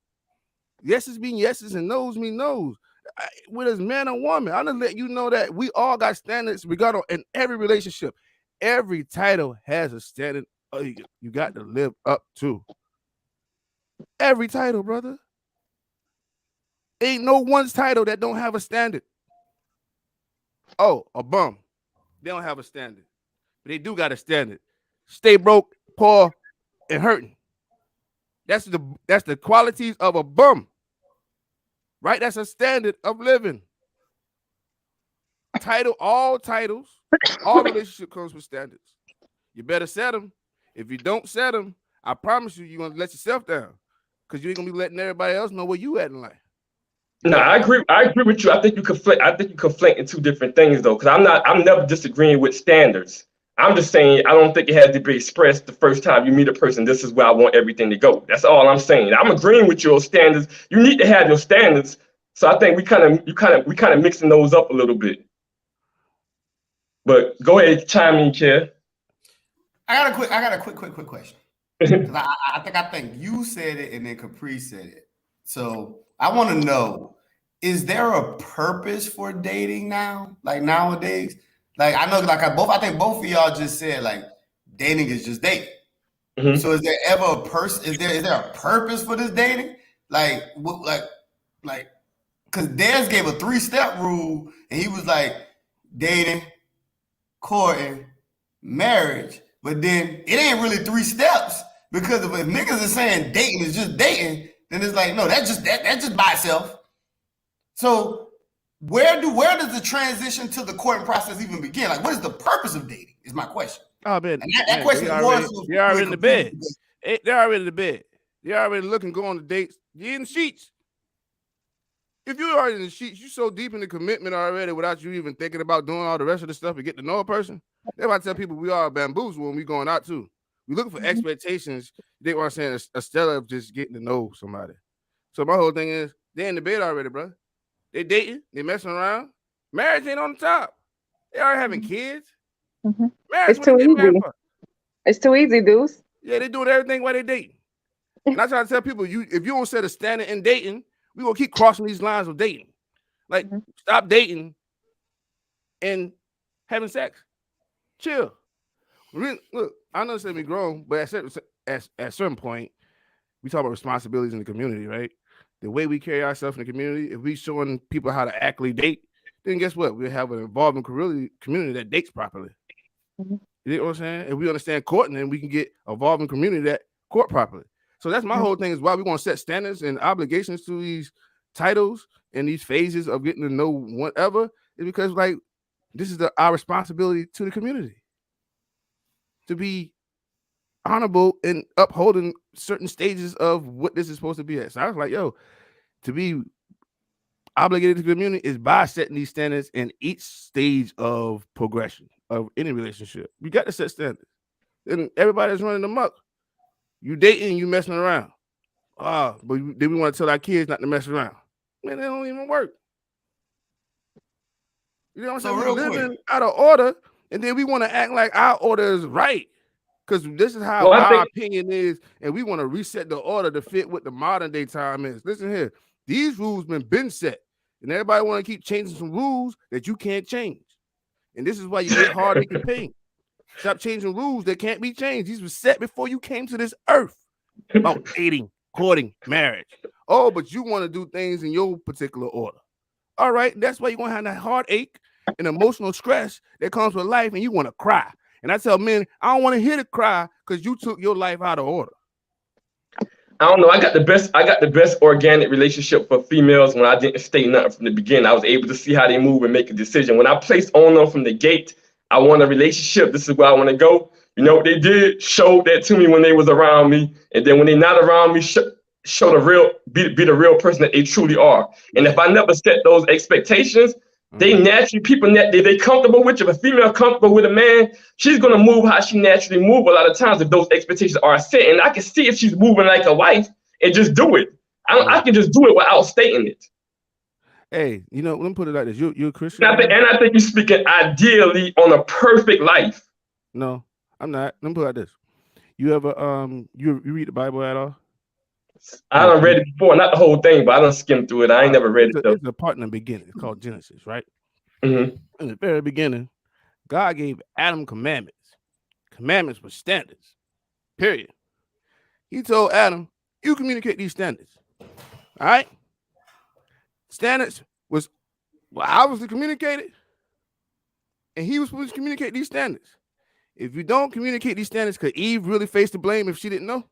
Yeses mean yeses and no's mean no's. Whether it's man or woman, I'm gonna let you know that we all got standards regarding in every relationship. Every title has a standard you got to live up to. Every title, brother. Ain't no one title that don't have a standard. Oh, a bum. They don't have a standard. But they do got a standard. Stay broke, poor, and hurting. That's the qualities of a bum. Right? That's a standard of living. All titles, all relationship comes with standards. You better set them. If you don't set them, I promise you're going to let yourself down. Because you ain't going to be letting everybody else know where you at in life. No, I agree with you. I think you conflate two different things though, because I'm never disagreeing with standards. I'm just saying I don't think it has to be expressed the first time you meet a person. This is where I want everything to go. That's all I'm saying. I'm agreeing with your standards. You need to have your standards. So I think we kind of mixing those up a little bit. But go ahead, chime in, Kev. I got a quick question. I think you said it and then Capri said it. So I want to know, is there a purpose for dating now? Like nowadays? Like I know, I think both of y'all just said like dating is just dating. Mm-hmm. So is there ever a person? Is there a purpose for this dating? Like because Dez gave a 3-step rule, and he was like dating, courting, marriage, but then it ain't really 3 steps because if niggas is saying dating is just dating, then it's like no, that's just by itself. So where does the transition to the courting process even begin? Like, what is the purpose of dating? Is my question. Oh man, that question they're already in the bed. They're already in the bed. They're already looking, going to dates. You're in the sheets. If you're already in the sheets, you're so deep in the commitment already without you even thinking about doing all the rest of the stuff and getting to know a person. That's why I tell people we are bamboozled when we going out too. We looking for expectations. They want saying instead of just getting to know somebody. So my whole thing is they're in the bed already, bro. They dating, they messing around. Marriage ain't on the top. They already having kids. Mm-hmm. Marriage, it's too easy. It's too easy, dudes. Yeah, they doing everything while they dating. And I try to tell people, if you don't set a standard in dating, we gonna keep crossing these lines of dating. Like, stop dating and having sex. Chill. Look, I understand we grown, but at a certain point, we talk about responsibilities in the community, right? The way we carry ourselves in the community, if we showing people how to actually date, then guess what? We have an evolving community that dates properly. Mm-hmm. You know what I'm saying? If we understand courting, then we can get a evolving community that court properly. So that's my whole thing is why we want to set standards and obligations to these titles and these phases of getting to know whatever is because like this is our responsibility to the community to be honorable in upholding certain stages of what this is supposed to be at. So I was like, yo, to be obligated to the community is by setting these standards in each stage of progression of any relationship. You got to set standards. And everybody's running amok. You dating, you messing around. But then we want to tell our kids not to mess around. Man, they don't even work. You know what I'm saying? We're living out of order, and then we want to act like our order is right. Because this is how our opinion is, and we want to reset the order to fit what the modern day time is. Listen here, these rules been set, and everybody want to keep changing some rules that you can't change. And this is why you get hard to campaign. Stop changing rules that can't be changed. These were set before you came to this earth about dating, courting, marriage. Oh, but you want to do things in your particular order. All right, that's why you're going to have that heartache and emotional stress that comes with life, and you want to cry. And I tell men, I don't want to hear the cry because you took your life out of order. I don't know. I got the best organic relationship for females when I didn't state nothing from the beginning. I was able to see how they move and make a decision. When I placed on them from the gate, I want a relationship. This is where I want to go. You know what they did? Showed that to me when they was around me, and then when they not around me, show the real, be the real person that they truly are. And if I never set those expectations, they naturally, people they comfortable with you. If a female comfortable with a man, she's gonna move how she naturally move a lot of times if those expectations are set. And I can see if she's moving like a wife and just do it. I can just do it without stating it. Hey, you know, let me put it like this. You're a Christian. And I think you're speaking ideally on a perfect life. No, I'm not. Let me put it like this. You ever you read the Bible at all? I done read it before, not the whole thing, but I done skimmed through it. I ain't never read it though. It's a part in the beginning. It's called Genesis, right? Mm-hmm. In the very beginning, God gave Adam commandments. Commandments were standards. Period. He told Adam, "You communicate these standards." All right. Standards was obviously communicated, and he was supposed to communicate these standards. If you don't communicate these standards, could Eve really face the blame if she didn't know?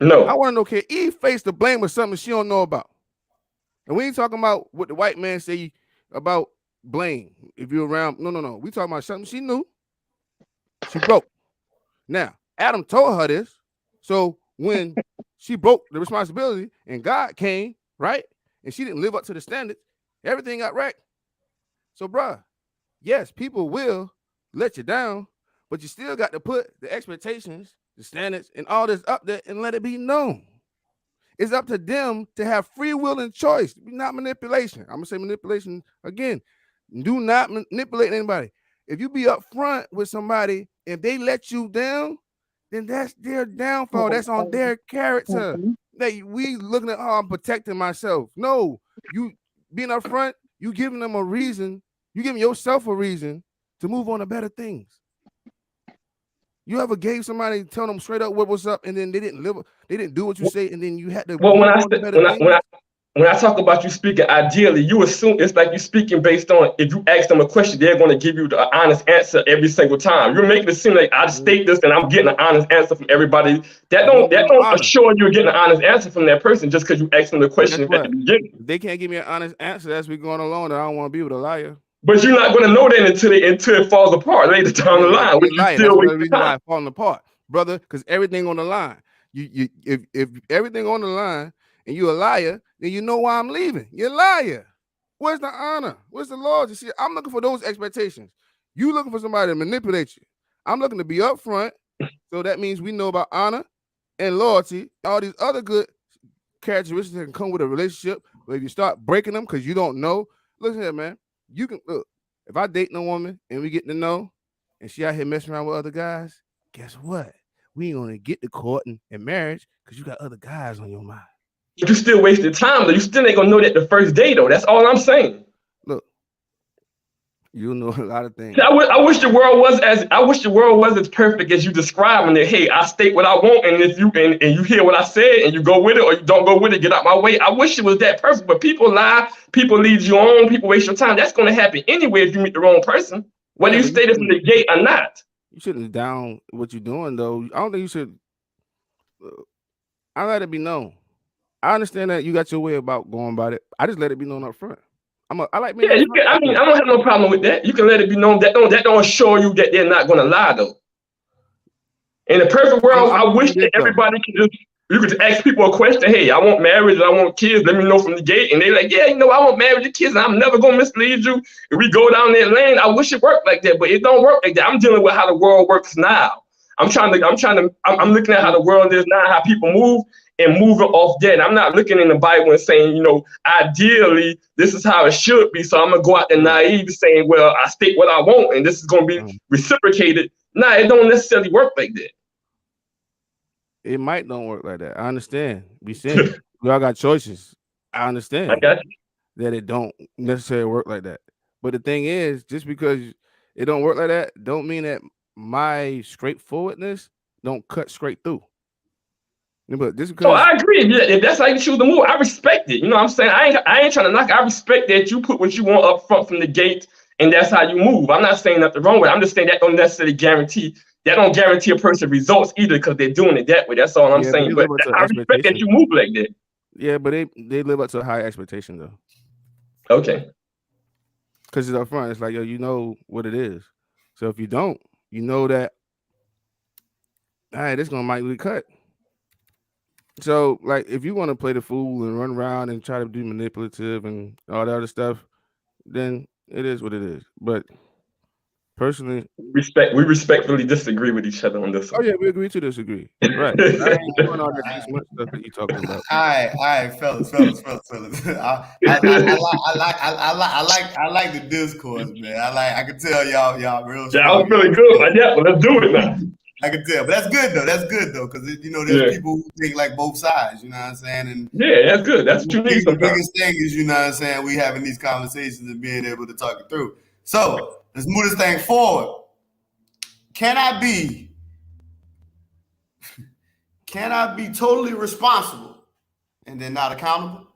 No. I want to know, can Eve face the blame of something she don't know about? And we ain't talking about what the white man say about blame. If you're around, no. We talking about something she knew. She broke. Now, Adam told her this. So when she broke the responsibility and God came, right? And she didn't live up to the standards, everything got wrecked. So, bruh, yes, people will let you down, but you still got to put the expectations, the standards, and all this up there and let it be known. It's up to them to have free will and choice, not manipulation. I'm going to say manipulation again. Do not manipulate anybody. If you be up front with somebody, if they let you down, then that's their downfall. That's on their character. That we looking at, I'm protecting myself. No, you being up front, you giving them a reason, you giving yourself a reason to move on to better things. You ever gave somebody, tell them straight up what was up, and then they didn't do what you say, and then you had to. Well, when I talk about you speaking ideally, you assume it's like you speaking based on if you ask them a question, they're going to give you the honest answer every single time. You're making it seem like I state this and I'm getting an honest answer from everybody. That don't assure you're getting an honest answer from that person just because you asked them the question at the beginning. If they can't give me an honest answer as we going along, then I don't want to be with a liar. But you're not going to know that until it falls apart later down the line. Which That's the reason why it's falling apart, brother. Because everything on the line. If everything on the line and you're a liar, then you know why I'm leaving. You're a liar. Where's the honor? Where's the laws? You see, I'm looking for those expectations. You looking for somebody to manipulate you. I'm looking to be upfront. So that means we know about honor and loyalty, all these other good characteristics that can come with a relationship. But if you start breaking them because you don't know, look here, man. You can look. If I date a woman and we get to know, and she out here messing around with other guys, guess what? We ain't gonna get to court and marriage because you got other guys on your mind. But you still wasted time, though. You still ain't gonna know that the first day, though. That's all I'm saying. Look, you know a lot of things. I wish the world was as perfect as you describing it. Hey, I state what I want, and if you and you hear what I said and you go with it or you don't go with it, get out my way. I wish it was that perfect, but people lie, people lead you on, people waste your time. That's gonna happen anyway if you meet the wrong person, whether you state it from the gate or not. You shouldn't down what you're doing, though. I don't think you should. I let it be known. I understand that you got your way about going about it. I just let it be known up front. I like me. Yeah, you can, I don't have no problem with that. You can let it be known. That don't assure you that they're not gonna lie, though. In a perfect world, I wish that everybody you could ask people a question. Hey, I want marriage and I want kids. Let me know from the gate. And they're like, yeah, I want marriage and kids. And I'm never gonna mislead you. If we go down that lane, I wish it worked like that, but it don't work like that. I'm dealing with how the world works now. I'm looking at how the world is now, how people move. And moving off that. I'm not looking in the Bible and saying, ideally, this is how it should be. So I'm going to go out there naive saying, well, I state what I want and this is going to be reciprocated. Nah, it don't necessarily work like that. It might don't work like that. I understand. We all got choices. I understand that it don't necessarily work like that. But the thing is, just because it don't work like that, don't mean that my straightforwardness don't cut straight through. But this because I agree. If that's how you choose to move, I respect it. You know what I'm saying? I ain't trying to knock. I respect that you put what you want up front from the gate and that's how you move. I'm not saying nothing wrong with it. I'm just saying that don't necessarily guarantee a person results either because they're doing it that way. That's all I'm Yeah, but saying. they But live up to I respect that expectations. you move like that. Yeah, but they live up to a high expectation though. Okay. Because it's up front. It's like, yo, you know what it is. So if you don't, you know that, all right, this gonna might be cut. So like, if you want to play the fool and run around and try to do manipulative and all that other stuff, then it is what it is. But personally, We respectfully disagree with each other on this oh one. yeah, we agree to disagree. Right. I ain't doing all that 6 month stuff that you talking about. All right, fellas. I like the discourse, man. I can tell y'all real Yeah, I strong. was feeling good about that. Well, let's do it now. I can tell, but that's good though, because there's people who think like both sides. You know what I'm saying? And Yeah, that's good. That's what you need the sometimes. biggest thing is, you know what I'm saying, we having these conversations and being able to talk it through. So let's move this thing forward. Can I be totally responsible and then not accountable?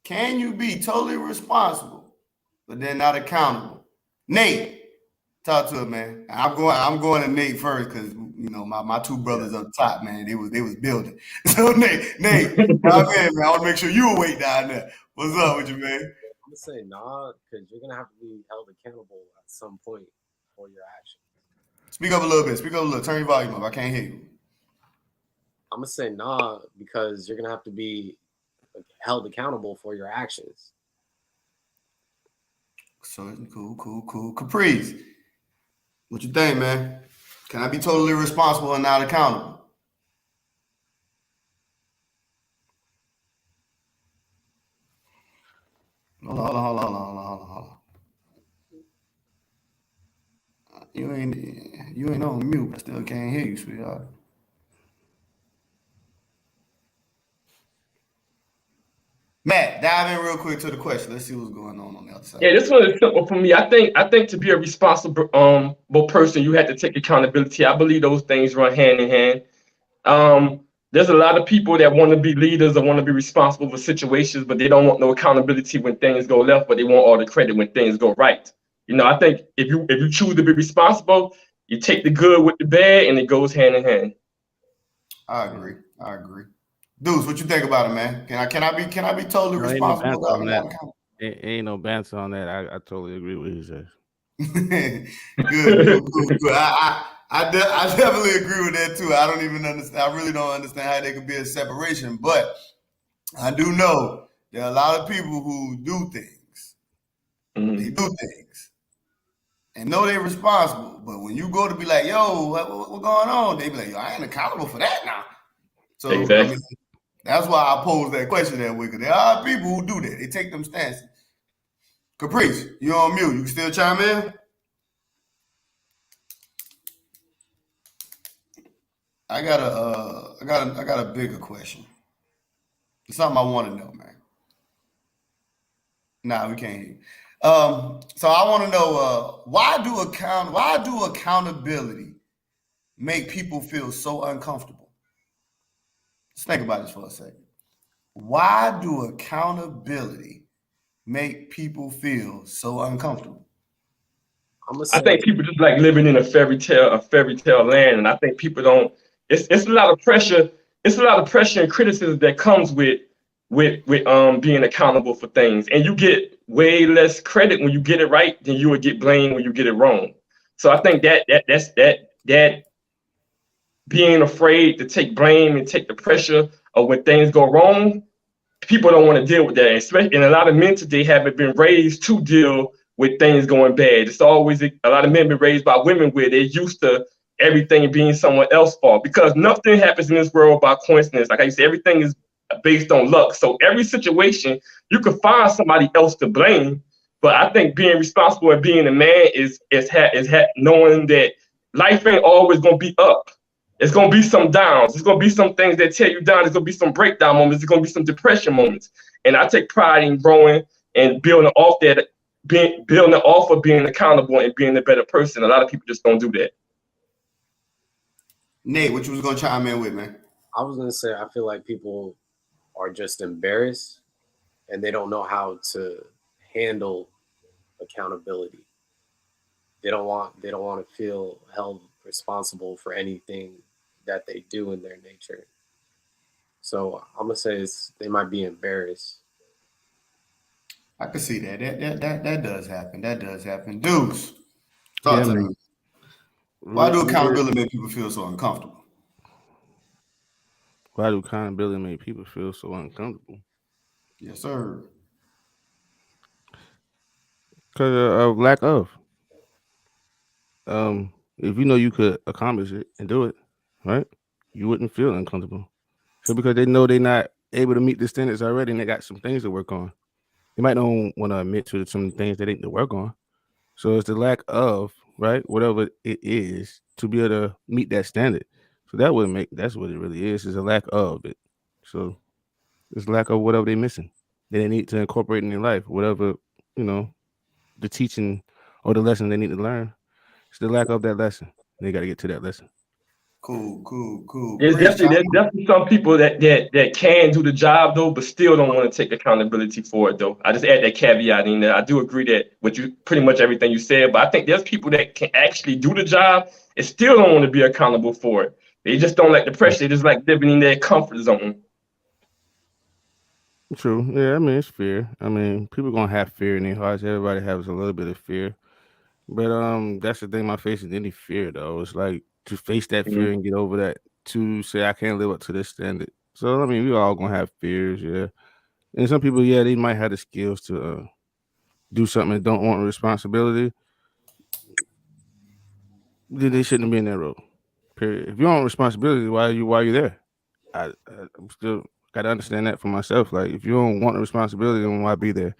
Can you be totally responsible but then not accountable? Nate, talk to it, man. I'm going to Nate first because my two brothers up top, man. They was building. So Nate, man, I want to make sure you awake down there. What's up with you, man? I'm gonna say nah, because you're gonna have to be held accountable at some point for your actions. Speak up a little bit. Turn your volume up. I can't hear you. I'm gonna say nah because you're gonna have to be held accountable for your actions. So cool. Caprice, what you think, man? Can I be totally responsible and not accountable? Hold on. You ain't on mute. I still can't hear you, sweetheart. Matt, dive in real quick to the question. Let's see what's going on the other side. Yeah, this one is simple for me. I think to be a responsible person, you have to take accountability. I believe those things run hand in hand. There's a lot of people that want to be leaders or want to be responsible for situations, but they don't want no accountability when things go left, but they want all the credit when things go right. I think if you choose to be responsible, you take the good with the bad, and it goes hand in hand. I agree. Deuce, what you think about it, man? Can I be totally responsible without accountable? Ain't no banter on that. I totally agree with what he says. Good. I definitely agree with that too. I don't even understand. I really don't understand how there could be a separation, but I do know there are a lot of people who do things. Mm-hmm. They do things and know they're responsible. But when you go to be like, yo, what going on? They be like, yo, I ain't accountable for that now. So exactly. That's why I posed that question that way, because there are people who do that. They take them stances. Caprice, you on mute. You can still chime in? I got a bigger question. It's something I want to know, man. Nah, we can't hear you. So I want to know why do accountability make people feel so uncomfortable? Let's think about this for a second. Why do accountability make people feel so uncomfortable? I think people just like living in a fairy tale land, and I think people don't. It's a lot of pressure. It's a lot of pressure and criticism that comes with being accountable for things, and you get way less credit when you get it right than you would get blamed when you get it wrong. So I think that being afraid to take blame and take the pressure of when things go wrong, people don't want to deal with that. Especially, and a lot of men today haven't been raised to deal with things going bad. It's always a lot of men been raised by women where they're used to everything being someone else's fault, because nothing happens in this world by coincidence. Like I said, everything is based on luck. So every situation you can find somebody else to blame. But I think being responsible and being a man is knowing that life ain't always gonna be up. It's gonna be some downs. It's gonna be some things that tear you down. There's gonna be some breakdown moments. There's gonna be some depression moments. And I take pride in growing and building off of being accountable and being a better person. A lot of people just don't do that. Nate, what you was gonna chime in with, man? I was gonna say I feel like people are just embarrassed and they don't know how to handle accountability. They don't want to feel held responsible for anything that they do in their nature. So I'm gonna say they might be embarrassed. I can see that. That does happen. That does happen. Deuce, talk Yeah, to man. me. Why do Yeah. accountability make people feel so uncomfortable? Why do accountability make people feel so uncomfortable? Yes, sir. Because of lack of. If you know you could accomplish it and do it, right, you wouldn't feel uncomfortable. So because they know they're not able to meet the standards already, and they got some things to work on. They might not want to admit to some things they need to work on. So it's the lack of, right, whatever it is, to be able to meet that standard. So that's what it really is a lack of it. So it's lack of whatever they're missing that they need to incorporate in their life, whatever, you know, the teaching or the lesson they need to learn. It's the lack of that lesson. They got to get to that lesson. Cool. There's definitely some people that can do the job though, but still don't want to take accountability for it though. I just add that caveat in there. I do agree that with you pretty much everything you said, but I think there's people that can actually do the job and still don't want to be accountable for it. They just don't like the pressure. They just like living in their comfort zone. True. Yeah, I mean it's fear. I mean people gonna have fear in their hearts. Everybody has a little bit of fear. But that's the thing my facing any fear though. It's like to face that fear Mhm. and get over that, to say I can't live up to this standard. So I mean we all gonna have fears, yeah. And some people, yeah, they might have the skills to do something and don't want responsibility. Then they shouldn't be in that role. Period. If you don't want responsibility, why are you there? I'm still got to understand that for myself. Like if you don't want the responsibility, then why be there?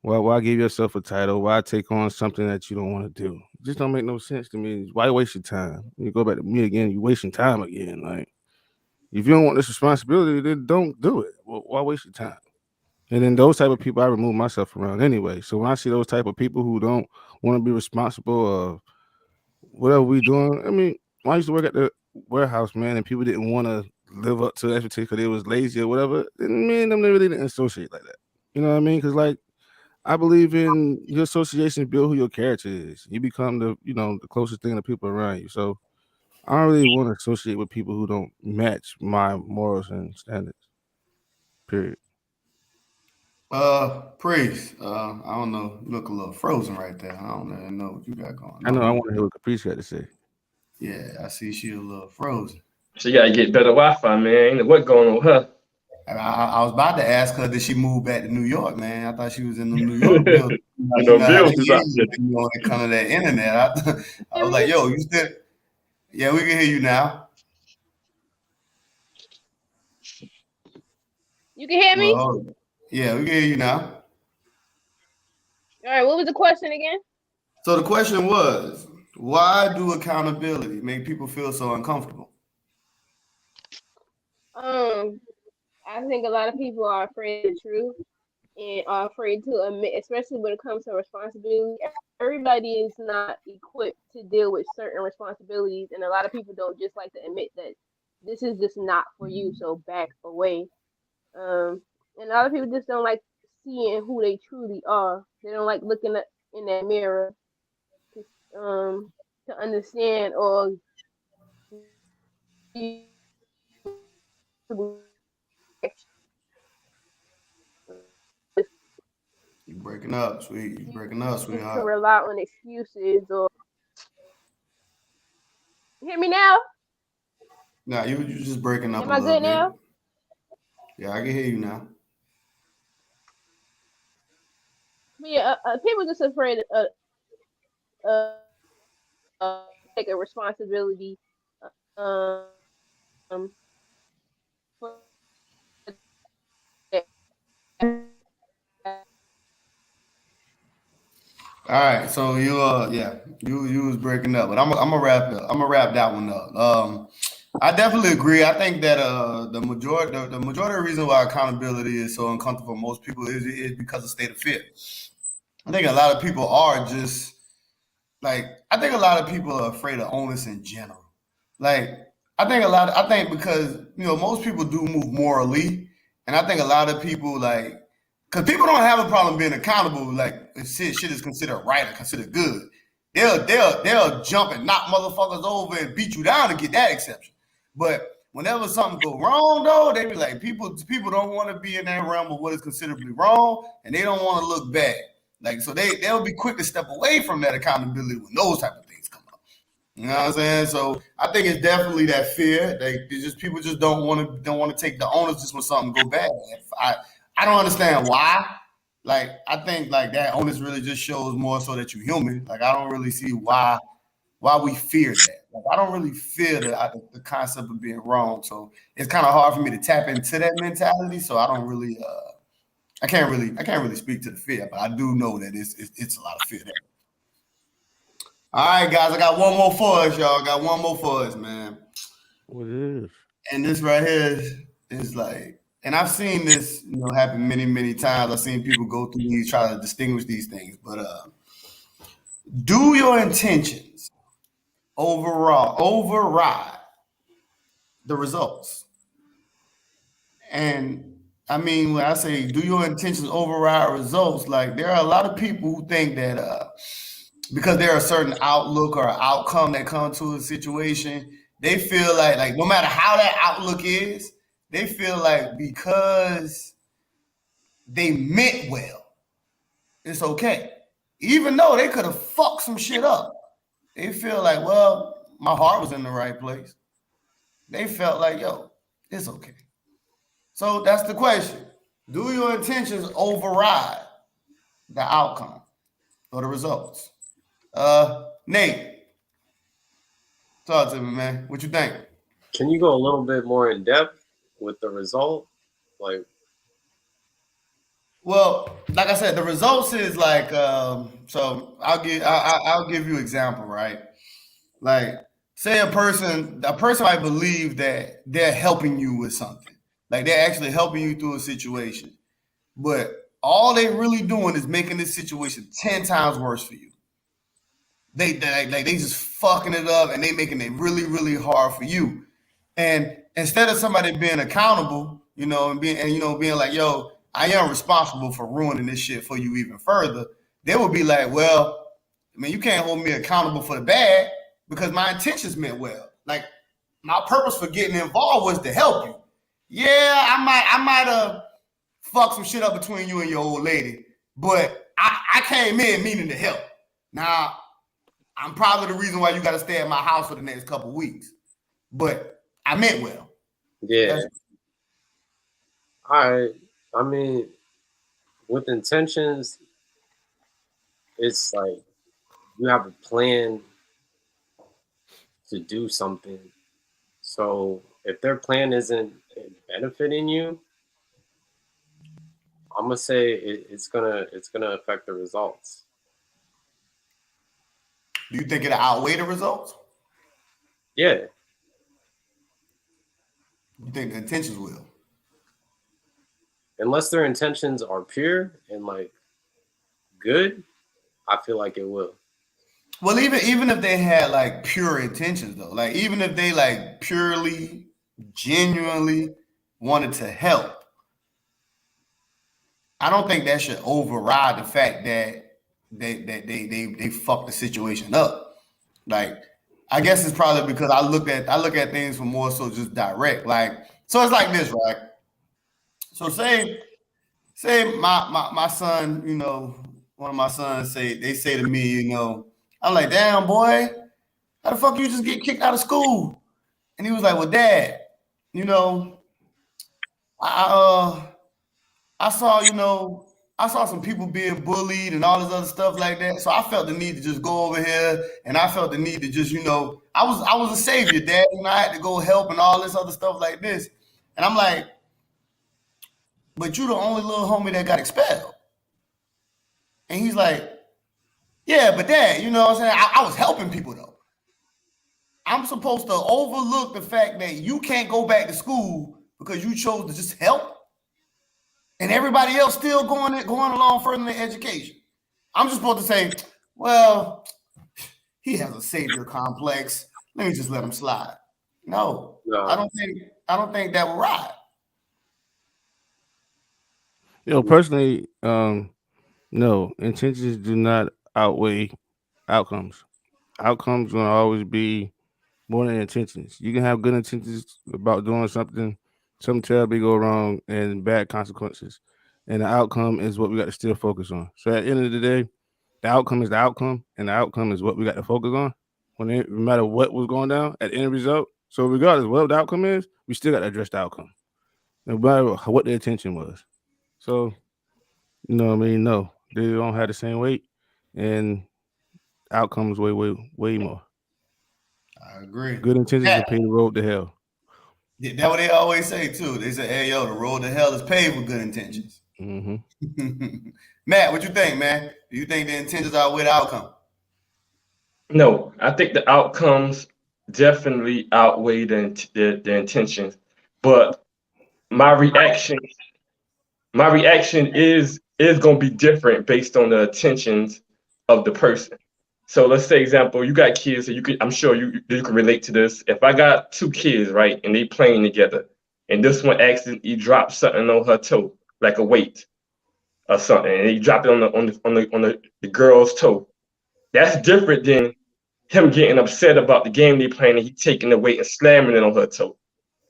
Why give yourself a title? Why take on something that you don't want to do? It just don't make no sense to me. Why waste your time? You go back to me again, you wasting time again. Like if you don't want this responsibility, then don't do it. Why waste your time? And then those type of people I remove myself around anyway. So when I see those type of people who don't want to be responsible of whatever we doing, I mean, when I used to work at the warehouse, man, and people didn't want to live up to expectations because they was lazy or whatever, then me and them they really didn't associate like that. You know what I mean? Because like I believe in your association build who your character is. You become the closest thing to people around you. So I don't really want to associate with people who don't match my morals and standards. Period. Priest. I don't know. You look a little frozen right there. I don't even know what you got going I know I on. want to hear what Caprice got to say. Yeah, I see she a little frozen. She gotta get better Wi-Fi, man. Ain't know what going on with her. I was about to ask her, did she move back to New York, man? I thought she was in the New York building. You You know, know how they bills is get out you there. when you on that kind of that internet. I Hear was like, me? yo, you still? Yeah, we can hear you now. You can hear me? Well, yeah, we can hear you now. All right. What was the question again? So the question was, why do accountability make people feel so uncomfortable? I think a lot of people are afraid of the truth and are afraid to admit, especially when it comes to responsibility. Everybody is not equipped to deal with certain responsibilities, and a lot of people don't just like to admit that this is just not for you, so back away. And a lot of people just don't like seeing who they truly are. They don't like looking in that mirror to understand or You breaking up, sweet. You breaking up, to sweetheart. rely on excuses or hear me now? Nah, you just breaking up a Am I little good bit. now? Yeah, I can hear you now. But yeah, people just afraid uh, take a responsibility um for that. All right, so you was breaking up, but I'm gonna wrap it. I'm gonna wrap that one up. I definitely agree. I think that the majority of the reason why accountability is so uncomfortable for most people is because of state of fear. I think a lot of people are just like I think a lot of people are afraid of onus in general. Like I think because most people do move morally, and I think a lot of people like because people don't have a problem being accountable. Like if shit is considered right or considered good, they'll jump and knock motherfuckers over and beat you down to get that exception. But whenever something go wrong, though, they be like, people don't want to be in that realm of what is considerably wrong, and they don't want to look bad. Like, so they'll be quick to step away from that accountability when those type of things come up. You know what I'm saying? So I think it's definitely that fear. People just don't want to take the onus just when something go bad. I don't understand why. Like, I think like that onus really just shows more so that you're human. Like, I don't really see why we fear that. Like, I don't really fear the concept of being wrong. So it's kind of hard for me to tap into that mentality. So I don't really I can't really speak to the fear, but I do know that it's a lot of fear there. All right, guys, I got one more for us, y'all. I got one more for us, man. What is? And this right here is like, and I've seen this, happen many, many times. I've seen people go through these, try to distinguish these things. But do your intentions override the results? And I mean, when I say do your intentions override results, like there are a lot of people who think that because there are a certain outlook or outcome that comes to a situation, they feel like no matter how that outlook is, they feel like because they meant well, it's okay. Even though they could have fucked some shit up, they feel like, well, my heart was in the right place. They felt like, yo, it's okay. So that's the question. Do your intentions override the outcome or the results? Nate, talk to me, man. What you think? Can you go a little bit more in depth with the result? Like, well, like I said, the results is like so I'll give you an example, right? Like, say a person might believe that they're helping you with something. Like they're actually helping you through a situation. But all they really doing is making this situation 10 times worse for you. They just fucking it up and they making it really, really hard for you. And instead of somebody being accountable, and being like, yo, I am responsible for ruining this shit for you even further, they would be like, well, I mean, you can't hold me accountable for the bad because my intentions meant well. Like, my purpose for getting involved was to help you. Yeah, I might have fucked some shit up between you and your old lady, but I came in meaning to help. Now, I'm probably the reason why you got to stay at my house for the next couple of weeks, but I meant well. yeah. I mean, with intentions, it's like you have a plan to do something. So if their plan isn't benefiting you, I'm gonna say it's gonna affect the results. Do you think it'll outweigh the results? Yeah. You think the intentions will? Unless their intentions are pure and like good, I feel like it will. Well, even if they had like pure intentions though, like even if they like purely, genuinely wanted to help, I don't think that should override the fact that they fucked the situation up. Like, I guess it's probably because I look at things from more so just direct. Like, so it's like this, right? So say my son, one of my sons say to me, I'm like, damn boy, how the fuck you just get kicked out of school? And he was like, well, Dad, I saw some people being bullied and all this other stuff like that. So I felt the need to just go over here, and I felt the need to just, I was a savior, Dad, and I had to go help and all this other stuff like this. And I'm like, but you the only little homie that got expelled. And he's like, yeah, but Dad, you know what I'm saying? I was helping people though. I'm supposed to overlook the fact that you can't go back to school because you chose to just help? And everybody else still going along further in their education. I'm just supposed to say, well, he has a savior complex. Let me just let him slide. No. I don't think that will ride. Personally, No, intentions do not outweigh outcomes. Outcomes gonna always be more than intentions. You can have good intentions about doing something terribly go wrong and bad consequences. And the outcome is what we got to still focus on. So at the end of the day, the outcome is the outcome, and the outcome is what we got to focus on. No matter what was going down at the end result. So regardless of what the outcome is, we still got to address the outcome. No matter what the intention was. So, you know what I mean? No, they don't have the same weight, and outcomes way more. I agree. Good intentions Yeah, will pay the road to hell. that's what they always say too. They say, "Hey, yo, the road to hell is paved with good intentions." Hmm. Matt, what you think, man? Do you think the intentions outweigh the outcome? No, I think the outcomes definitely outweigh the intentions, but my reaction my reaction is going to be different based on the intentions of the person. So let's say, example, you got kids, and I'm sure you can relate to this. If I got two kids, right, and they playing together, and this one accidentally drops something on her toe, like a weight or something, and he dropped it on the girl's toe. That's different than him getting upset about the game they playing and he taking the weight and slamming it on her toe.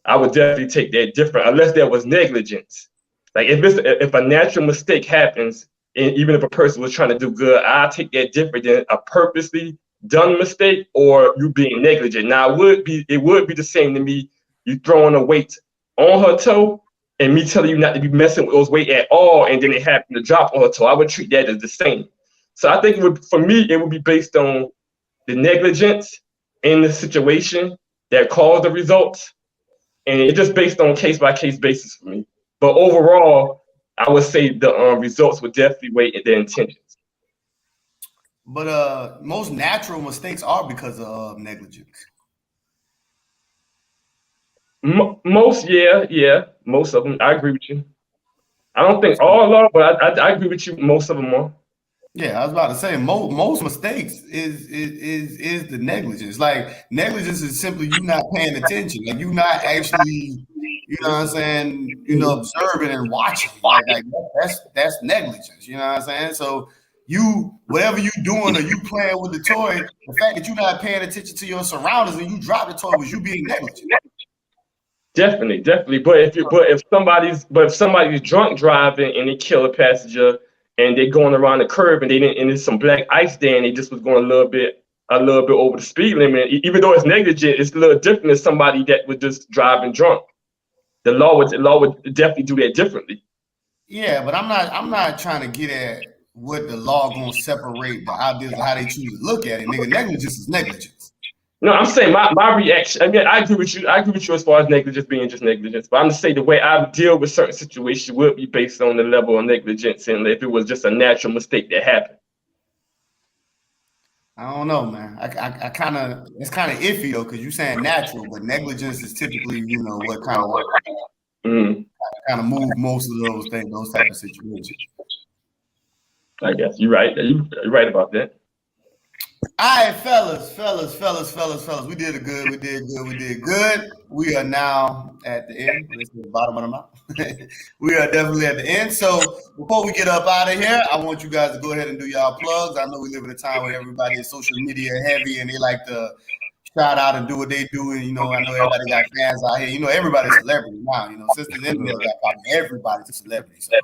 I would definitely take that different, unless there was negligence. Like if a natural mistake happens, and even if a person was trying to do good, I take that different than a purposely done mistake or you being negligent. Now it would be the same to me. You throwing a weight on her toe and me telling you not to be messing with those weight at all, and then it happened to drop on her toe. I would treat that as the same. So I think for me it would be based on the negligence in the situation that caused the results, and it's just based on case by case basis for me. But overall, I would say the results would definitely weigh in the intentions. But most natural mistakes are because of negligence. Most, yeah, most of them. I agree with you. I don't think all are, but I agree with you. Most of them are. Yeah, I was about to say most mistakes is the negligence. Like negligence is simply you not paying attention. Like you not actually, you know what I'm saying, observing and watching. Like that's negligence. You know what I'm saying? So you whatever you doing or you playing with the toy, the fact that you're not paying attention to your surroundings and you drop the toy was you being negligent. Definitely, definitely. But if somebody's drunk driving and they kill a passenger and they're going around the curb and they didn't and there's some black ice there and they just was going a little bit over the speed limit, even though it's negligent, it's a little different than somebody that was just driving drunk. The law would definitely do that differently. Yeah, but I'm not trying to get at what the law gonna separate the ideas of how they choose to look at it. Nigga, negligence is negligence. No, I'm saying my reaction. I mean, I agree with you. I agree with you as far as negligence being just negligence. But I'm just saying the way I deal with certain situations would be based on the level of negligence and if it was just a natural mistake that happened. I don't know, man. I kind of it's kind of iffy though, because you're saying natural, but negligence is typically, what Mm, kind of move most of those things, those type of situations. I guess you're right. You're right about that. All right, fellas. We did good. We are now at the end. This is the bottom of the mountain. We are definitely at the end. So before we get up out of here, I want you guys to go ahead and do y'all plugs. I know we live in a time where everybody is social media heavy and they like to shout out and do what they do. And I know everybody got fans out here. Everybody's a celebrity now. Since the internet got popping, everybody's a celebrity. So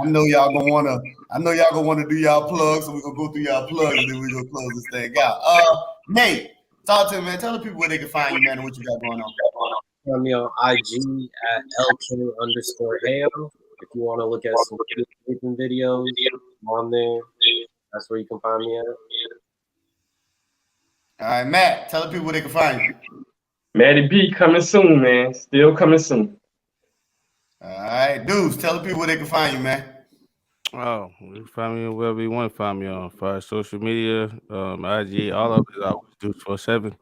I know y'all gonna wanna do y'all plugs, so we're gonna go through y'all plugs and then we're gonna close this thing out. Nate, talk to me, man. Tell the people where they can find you, man, and what you got going on. Find me on IG at LK_Hale. If you want to look at some sleeping videos, I'm on there. That's where you can find me at. All right, Matt, tell the people where they can find you. Maddie B coming soon, man. Still coming soon. All right, dudes, tell the people where they can find you, man. Oh, you can find me wherever you want to find me on. For social media, IG, all of it, I always do 47.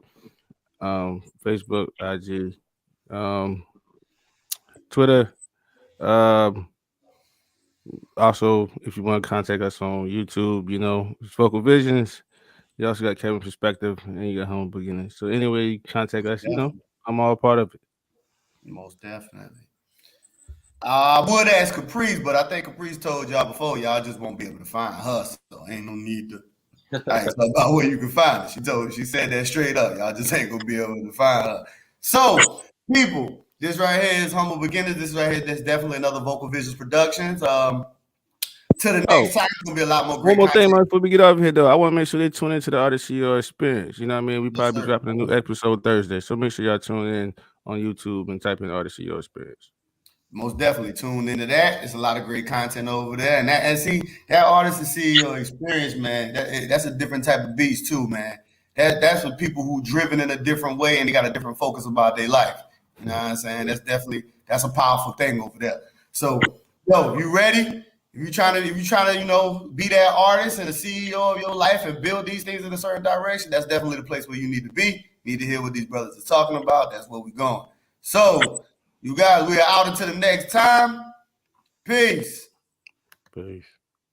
Facebook, IG, um, Twitter. Um, Also, if you want to contact us on YouTube, it's Focal Visions. You also got Kevin Perspective, and you got Home Beginning. So anyway, you contact us. I'm all part of it. Most definitely. I would ask Caprice, but I think Caprice told y'all before, y'all just won't be able to find her, so ain't no need to. I ain't talking about where you can find her. She said that straight up. Y'all just ain't gonna be able to find her. So, people, this right here is Humble Beginners. This right here, that's definitely another Vocal Visions Productions. Till the next time, it's gonna be a lot more One great more content. thing, man, before we get off here, though, I want to make sure they tune into the Artist CEO Experience. You know what I mean? We probably be dropping a new episode Thursday, so make sure y'all tune in on YouTube and type in Artist CEO Experience. Most definitely tune into that. There's a lot of great content over there, and see that Artist and CEO Experience, man. That's a different type of beast too, man. That's for people who driven in a different way and they got a different focus about their life. You know what I'm saying? That's a powerful thing over there. So, yo, you ready? If you trying to, be that artist and the CEO of your life and build these things in a certain direction, that's definitely the place where you need to be. You need to hear what these brothers are talking about. That's where we're going. So, you guys, we are out until the next time. Peace. Peace.